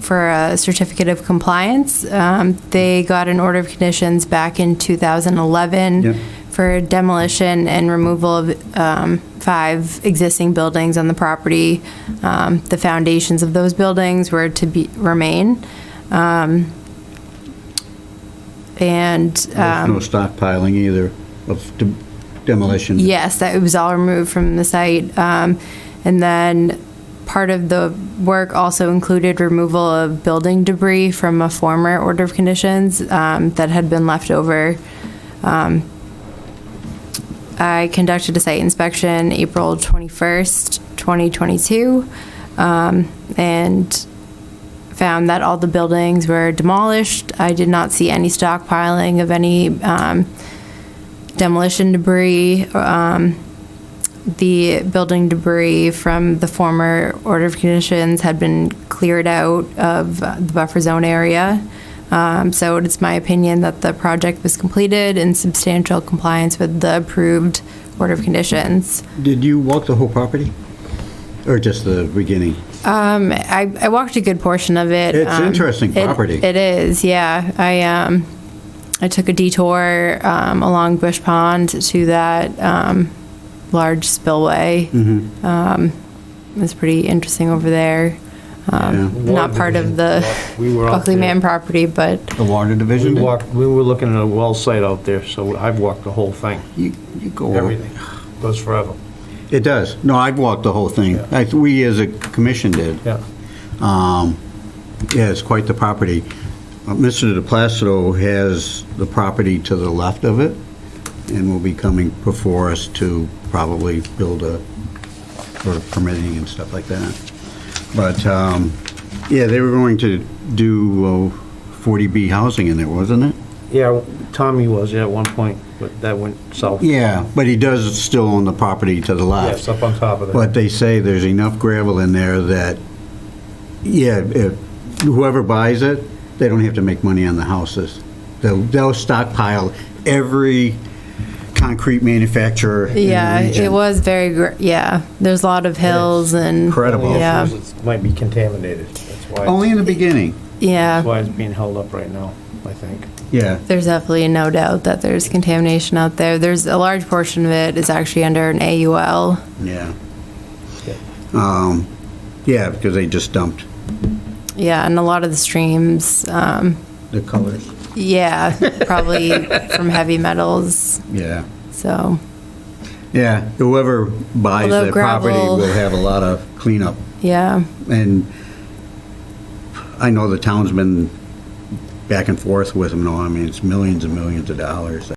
for a certificate of compliance. They got an order of conditions back in 2011 Yep. for demolition and removal of 5 existing buildings on the property. The foundations of those buildings were to remain. There's no stockpiling either of demolition? Yes, that it was all removed from the site. And then part of the work also included removal of building debris from a former order of conditions that had been left over. I conducted a site inspection April 21st, 2022, and found that all the buildings were demolished. I did not see any stockpiling of any demolition debris. The building debris from the former order of conditions had been cleared out of the buffer zone area. So it's my opinion that the project was completed in substantial compliance with the approved order of conditions. Did you walk the whole property? Or just the beginning? I walked a good portion of it. It's interesting property. It is, yeah. I took a detour along Bush Pond to that large spillway. Mm-hmm. It was pretty interesting over there. Not part of the Buckley Man property, but The water division? We were looking at a well site out there, so I've walked the whole thing. You go. Everything. Goes forever. It does. No, I've walked the whole thing. Yeah. We as a commission did. Yeah. Yeah, it's quite the property. Mr. De Placido has the property to the left of it and will be coming before us to probably build for permitting and stuff like that. But, yeah, they were going to do 40B housing in there, wasn't it? Yeah, Tommy was, at one point, but that went south. Yeah, but he does still own the property to the left. Yes, up on top of that. But they say there's enough gravel in there that, yeah, if whoever buys it, they don't have to make money on the houses. They'll stockpile every concrete manufacturer in the yeah, region. it was very, yeah. There's a lot of hills and. Incredible. Yeah, It might be contaminated, that's why. Only in the beginning, yeah. That's why it's being held up right now, I think. yeah. There's definitely no doubt that there's contamination out there. There's a large portion of it is actually under an AUL. Yeah. Yeah. Yeah, because they just dumped Yeah, and a lot of the streams, the colors. yeah, probably from heavy metals, Yeah. so, Yeah, whoever buys Although that property gravel- will have a lot of cleanup. yeah. And I know the town's been back and forth with them, no, I mean, it's millions and millions of dollars.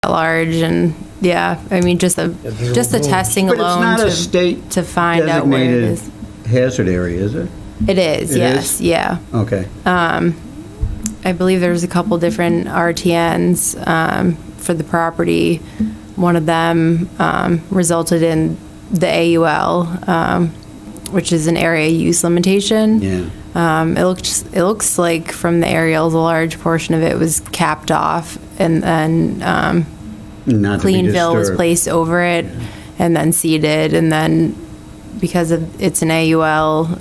Large and, yeah, I mean, just the testing But it's alone not a state to find out where it designated is. hazard area, is it? It is, It yes, is? yeah. Okay. I believe there's a couple different RTNs for the property. One of them resulted in the AUL, which is an area use limitation. Yeah. It looks like from the aerials, a large portion of it was capped off and then Not to be clean fill was disturbed. placed over it and then seeded. And then because of it's an AUL,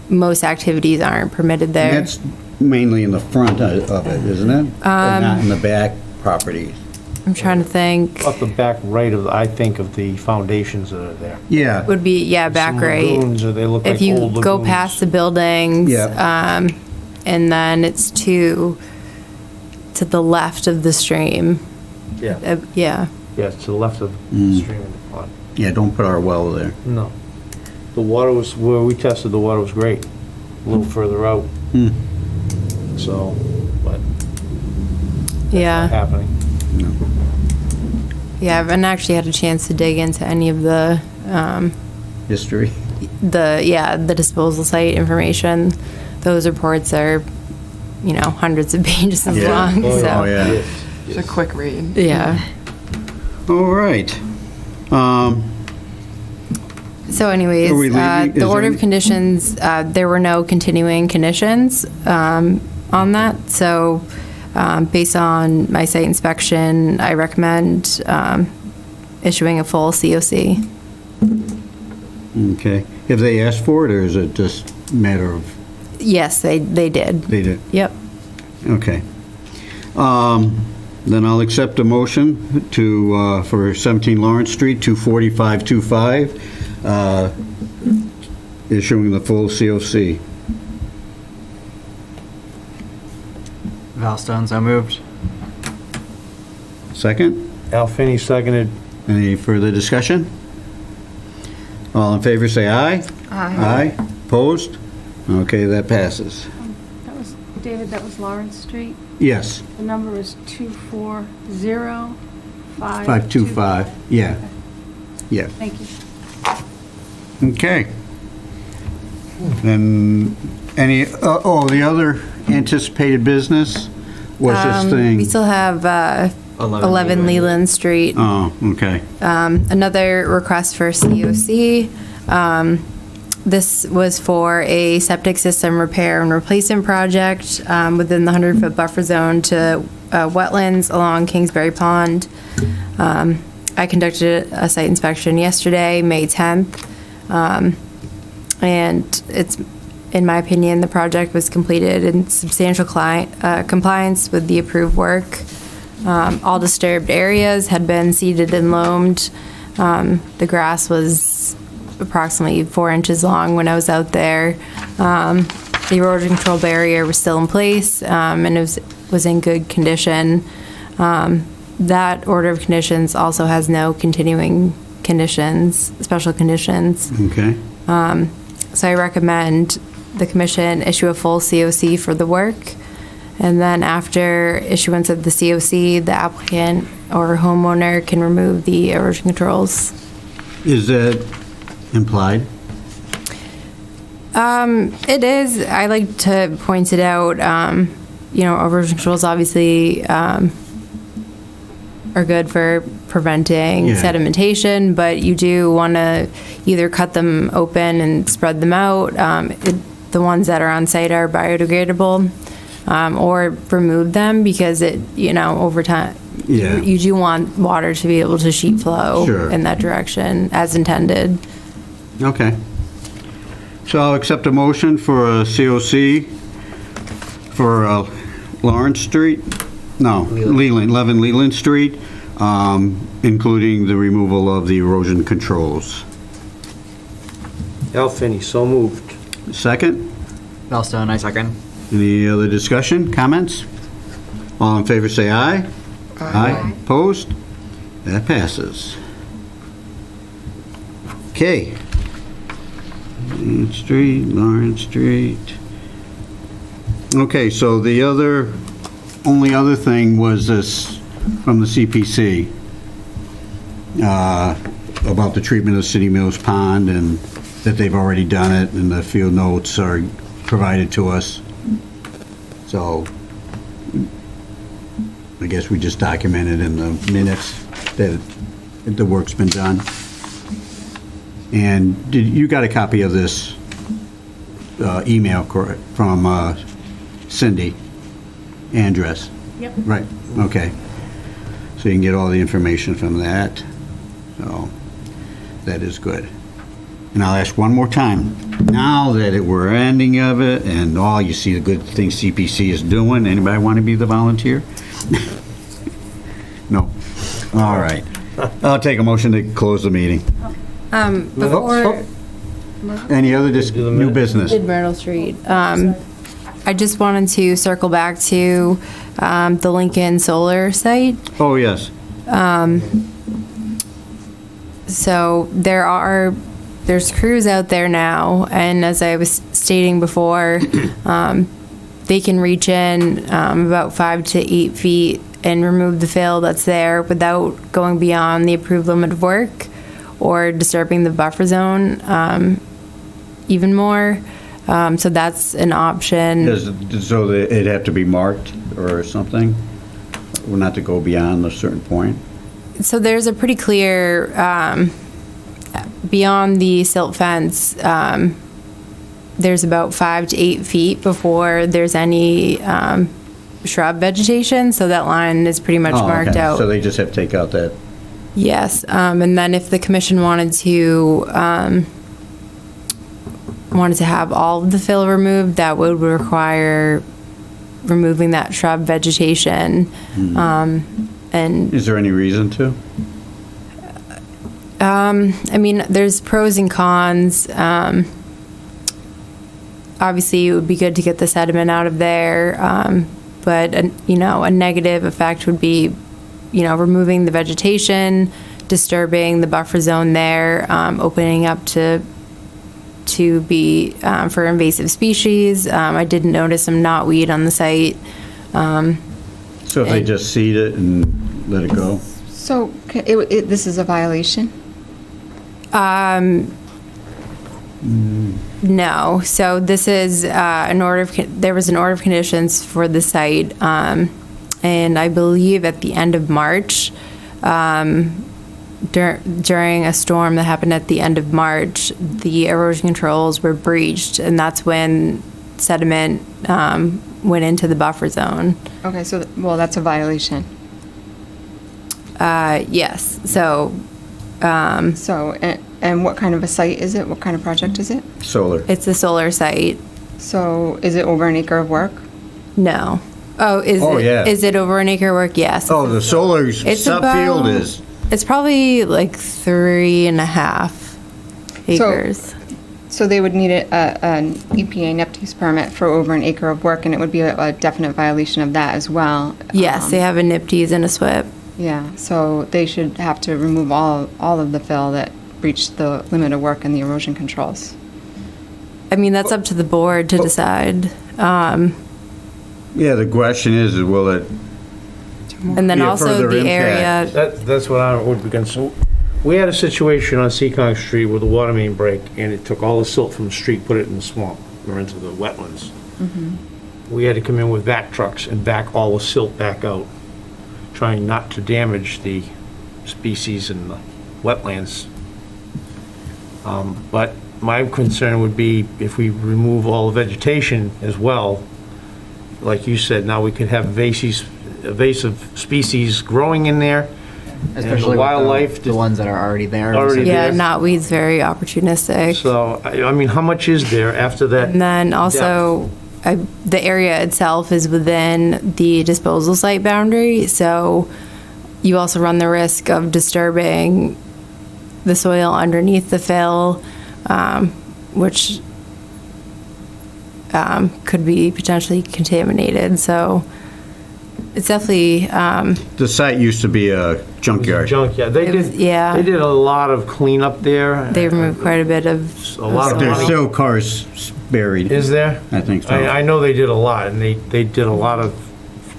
most activities aren't permitted there. That's mainly in the front of it, isn't it? And not in the back property. I'm trying to think. Up the back right of, I think, of the foundations that are there. Yeah. Would be, yeah, back Some right. lagoons, or they look like If you old go lagoons. past the buildings, Yeah. and then it's to the left of the stream. Yeah, Yeah. yeah, it's to the left of the stream in the pond. Yeah, don't put our well there. No. The water was, where we tested, the water was great, a little further out. So, but Yeah. not happening. Yeah, I haven't actually had a chance to dig into any of the, History. the disposal site information. Those reports are, hundreds of pages Yeah. long, Oh, so. yeah. It's a quick read. Yeah. All right. So anyways, Are we leaving? Is the order there of any- conditions, there were no continuing conditions on that. So based on my site inspection, I recommend issuing a full COC. Okay. Have they asked for it, or is it just a matter of, Yes, they did. they did? Yep. Okay. Then I'll accept a motion to, for 17 Lawrence Street, 24525, issuing the full COC. Valstone, so moved. Second? Al Finney seconded. Any further discussion? All in favor, say aye. Aye. Aye. Opposed? Okay, that passes. That was, David, that was Lawrence Street. Yes, The number is 240525. 525, yeah. Yeah, Thank you. okay. And any, the other anticipated business was this thing? We still have 11 Leland Street. Oh, okay. Another request for COC. This was for a septic system repair and replacement project within the 100-foot buffer zone to wetlands along Kingsbury Pond. I conducted a site inspection yesterday, May 10th, and it's, in my opinion, the project was completed in substantial compliance with the approved work. All disturbed areas had been seeded and loamed. The grass was approximately 4 inches long when I was out there. The erosion control barrier was still in place, and it was in good condition. That order of conditions also has no continuing conditions, special conditions. Okay. So I recommend the commission issue a full COC for the work. And then after issuance of the COC, the applicant or homeowner can remove the erosion controls. Is that implied? It is. I like to point it out. Erosion controls obviously are good for preventing Yeah. sedimentation, but you do want to either cut them open and spread them out. The ones that are on site are biodegradable, or remove them because over time, Yeah. you do want water to be able to sheet flow Sure. in that direction as intended. Okay. So I'll accept a motion for a COC for Lawrence Street? No, Leland, 11 Leland Street, including the removal of the erosion controls. Al Finney, so moved. Second? Valstone, I second. Any other discussion, comments? All in favor, say aye. Aye. Opposed? That passes. Okay. Lawrence Street. Okay, so the only other thing was this from the CPC about the treatment of City Mills Pond, and that they've already done it, and the field notes are provided to us. So I guess we just documented in the minutes that the work's been done. And you got a copy of this email, correct, from Cindy Andress? Yep. Right, okay. So you can get all the information from that. So that is good. and I'll ask one more time, now that we're ending of it, and all, you see the good things CPC is doing, anybody want to be the volunteer? No. All right. I'll take a motion to close the meeting. Before Any other new business? Mid Myrtle Street, I just wanted to circle back to the Lincoln Solar site. Oh, yes. So there's crews out there now, and as I was stating before, they can reach in about 5 to 8 feet and remove the fill that's there without going beyond the approved limit of work or disturbing the buffer zone even more. So that's an option. So it'd have to be marked or something? Or not to go beyond a certain point? So there's a pretty clear, beyond the silt fence, there's about 5 to 8 feet before there's any shrub vegetation, so that line is pretty much marked out. So they just have to take out that? Yes, and then if the commission wanted to have all of the fill removed, that would require removing that shrub vegetation. And is there any reason to? I mean, there's pros and cons. Obviously, it would be good to get the sediment out of there, but a negative effect would be, removing the vegetation, disturbing the buffer zone there, opening up to be for invasive species. I did notice some knotweed on the site. So if they just seed it and let it go? So this is a violation? No. So this is there was an order of conditions for the site, and I believe at the end of March, during a storm that happened at the end of March, the erosion controls were breached, and that's when sediment went into the buffer zone. Okay, so, that's a violation. Yes. So. And what kind of a site is it? What kind of project is it? Solar. It's a solar site. So is it over an acre of work? No. Oh, yeah. Is it over an acre of work? Yes. Oh, the solar subfield is? It's probably like 3.5 acres. So they would need an EPA NEPTES permit for over an acre of work, and it would be a definite violation of that as well. Yes, they have a NEPTES and a SWIP. Yeah, so they should have to remove all of the fill that breached the limit of work and the erosion controls. I mean, that's up to the board to decide. Yeah, the question is will it? And then be a also further the impact? area. That's what I would be concerned. We had a situation on Seekonk Street with a water main break, and it took all the silt from the street, put it in the swamp, or into the wetlands. We had to come in with vac trucks and back all the silt back out, trying not to damage the species in the wetlands. But my concern would be if we remove all the vegetation as well, like you said, now we could have invasive species growing in there. Especially and wildlife, the ones that are already there. Yeah, knotweed's very opportunistic. So, I mean, how much is there after that? And then also, the area itself is within the disposal site boundary, so you also run the risk of disturbing the soil underneath the fill, which could be potentially contaminated. So it's definitely. The site used to be a junkyard. Junkyard. They did a lot of cleanup there. They removed quite a bit of. There's still cars buried. Is there? I think so. I know they did a lot, and they did a lot of,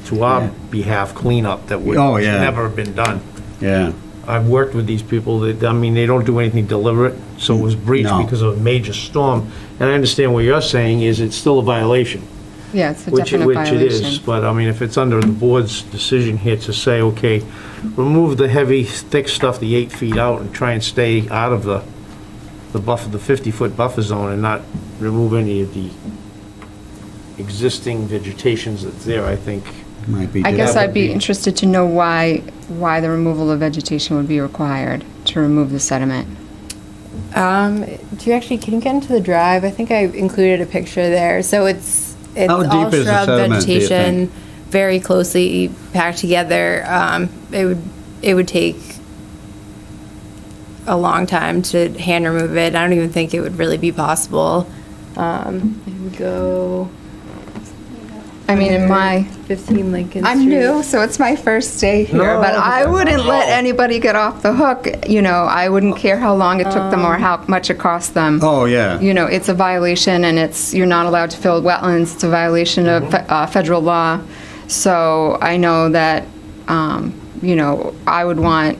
to our behalf, cleanup that would never have been done. Yeah. I've worked with these people. They don't do anything deliberate, so it was breached because of a major storm. And I understand what you're saying is it's still a violation. Yeah, it's a definite violation. Which it is, but I mean, if it's under the board's decision here to say, okay, remove the heavy, thick stuff, the 8 feet out, and try and stay out of the buffer, the 50-foot buffer zone, and not remove any of the existing vegetations that's there, I think. I guess I'd be interested to know why the removal of vegetation would be required to remove the sediment. Do you actually, can you get into the drive? I think I included a picture there. So it's How deep all is the shrub sediment, do you vegetation, think? very closely packed together. It would take a long time to hand remove it. I don't even think it would really be possible. It would go. I mean, in my, 15 Lincoln Street. I'm new, so it's my first day here, but I wouldn't let anybody get off the hook. You know, I wouldn't care how long it took them or how much it cost them. Oh, yeah. You know, it's a violation, and you're not allowed to fill wetlands. It's a violation of federal law. So I know that, you know, I would want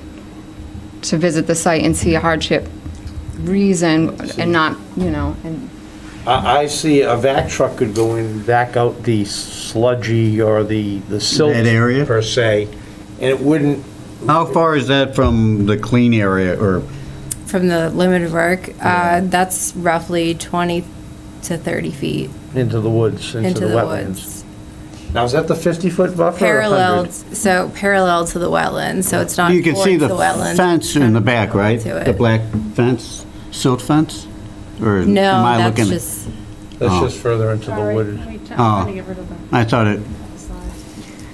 to visit the site and see a hardship reason and not, you know, and I see a vac truck could go in and vac out the sludgy or the silt. That area? Per se, and it wouldn't, How far is that from the clean area, or? From the limited work, that's roughly 20 to 30 feet into the woods, into the wetlands. woods. Now, is that the 50-foot buffer? or 100? Parallel to the wetlands, so it's not You can see towards the wetlands. fence in the back, right? To it. The black fence, silt fence? Or am No, I that's looking? just, That's Oh. just further into the Sorry, wood. I'm trying to get rid of the I thought it, slide.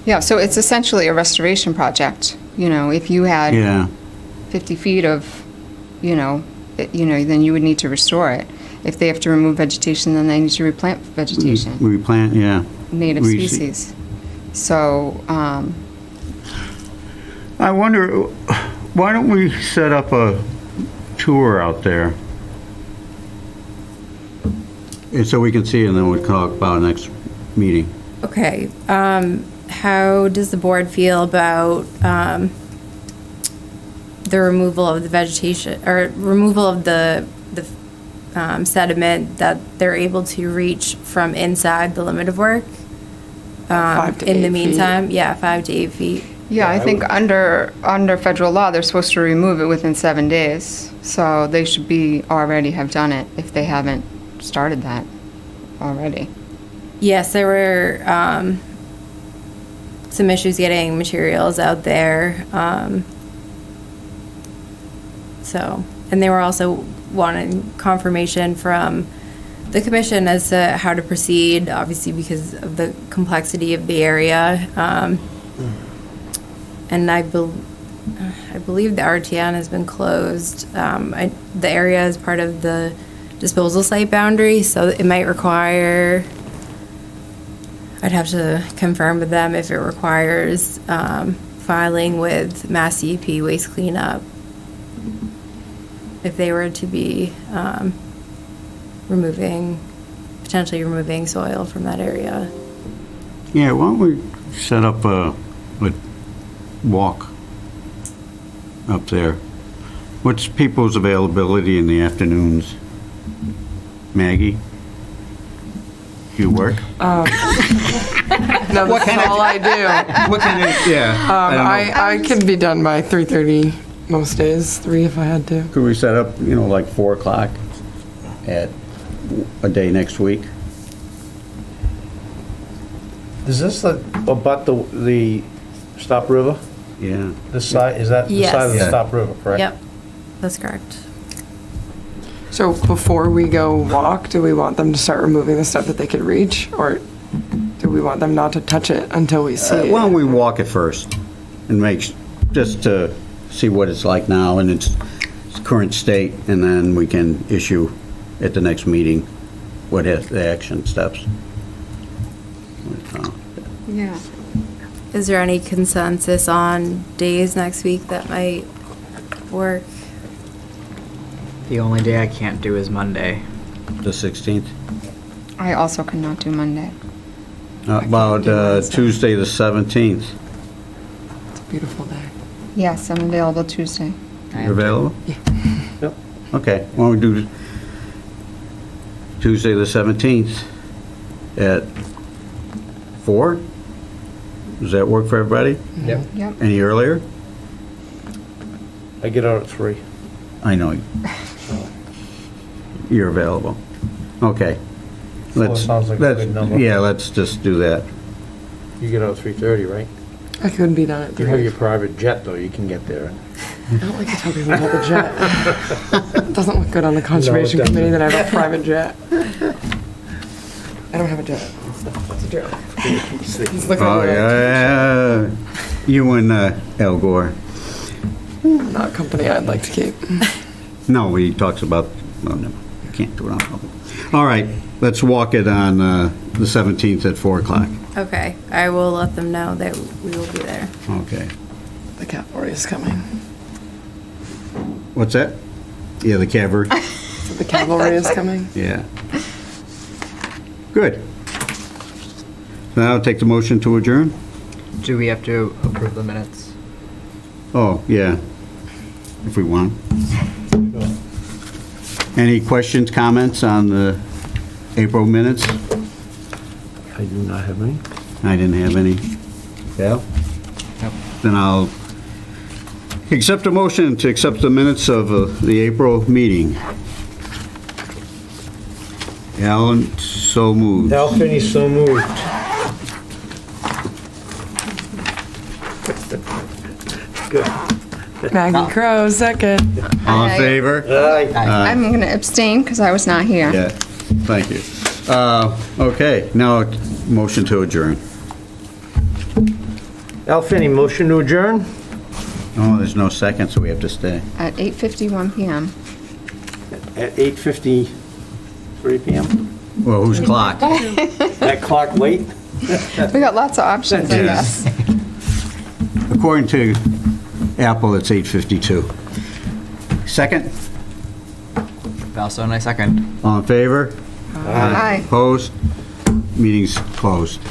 yeah, so it's essentially a restoration project. You know, if you had yeah. 50 feet of, you know, then you would need to restore it. If they have to remove vegetation, then they need to replant vegetation, Replant, yeah. native Re- species. So, I wonder, why don't we set up a tour out there? And so we can see, and then we'll talk about next meeting. okay. How does the board feel about the removal of the vegetation, or removal of the sediment that they're able to reach from inside the limit of work? 5 to In the 8 feet. meantime, yeah, 5 to 8 feet. yeah, I think under federal law, they're supposed to remove it within 7 days. So they should already have done it if they haven't started that already. Yes, there were some issues getting materials out there. And they were also wanting confirmation from the commission as to how to proceed, obviously because of the complexity of the area. And I believe the RTN has been closed. The area is part of the disposal site boundary, so it might require, I'd have to confirm with them if it requires filing with Mass DEP waste cleanup if they were to be potentially removing soil from that area. Yeah, why don't we set up a walk up there? What's people's availability in the afternoons? Maggie? You work? No, that's all I do. What kind of, yeah. I don't know. I can be done by 3:30 most days, 3 if I had to. Could we set up, like 4 o'clock at a day next week? Is this about the Stop River? Yeah. This side, is that the Yes. side of the Yeah. Stop River, correct? Yep, that's correct. So before we go walk, do we want them to start removing the stuff that they could reach? Or do we want them not to touch it until we see Why it? don't we walk it first and just to see what it's like now in its current state, and then we can issue at the next meeting what is the action steps. Yeah. Is there any consensus on days next week that might work? The only day I can't do is Monday. The 16th? I also cannot do Monday. How about Tuesday, the 17th? It's a beautiful day. Yes, I'm available Tuesday. You available? Yep. Okay, why don't we do Tuesday, the 17th at 4? Does that work for everybody? Yep. Yep. Any earlier? I get out at 3. I know you're available. Okay. Four sounds like a good number. Yeah, let's just do that. You get out at 3:30, right? I couldn't be done at You have 3. your private jet, though, you can get there. I don't like to tell people about the jet. It doesn't look good on the Conservation doesn't. Committee that I have a private jet. I don't have a jet. That's a joke. He's looking Oh, at me like, yeah. You and Al Gore. not a company I'd like to keep. No, he talks about, well, no, can't do it on public. All right, let's walk it on the 17th at 4 o'clock. Okay, I will let them know that we will be there. Okay. The cavalry is coming. What's that? Yeah, the cavalry. The cavalry is coming. Yeah. Good. Now take the motion to adjourn? Do we have to approve the minutes? Oh, yeah, if we want. Any questions, comments on the April minutes? I do not have any. I didn't have any. Val? Nope. Then I'll accept a motion to accept the minutes of the April meeting. Alan, so moved. Al Finney, so moved. Good. Maggie Crowe, second. All in favor? I'm going to abstain because I was not here. Yeah, thank you. Okay, now motion to adjourn. Al Finney, motion to adjourn? Oh, there's no second, so we have to stay. At 8:51 PM. At 8:53 PM. Well, whose clock? That clock late? We got lots of options, I guess. According to Apple, it's 8:52. Second? Valso and I second. All in favor? Aye. Opposed? Meeting's closed.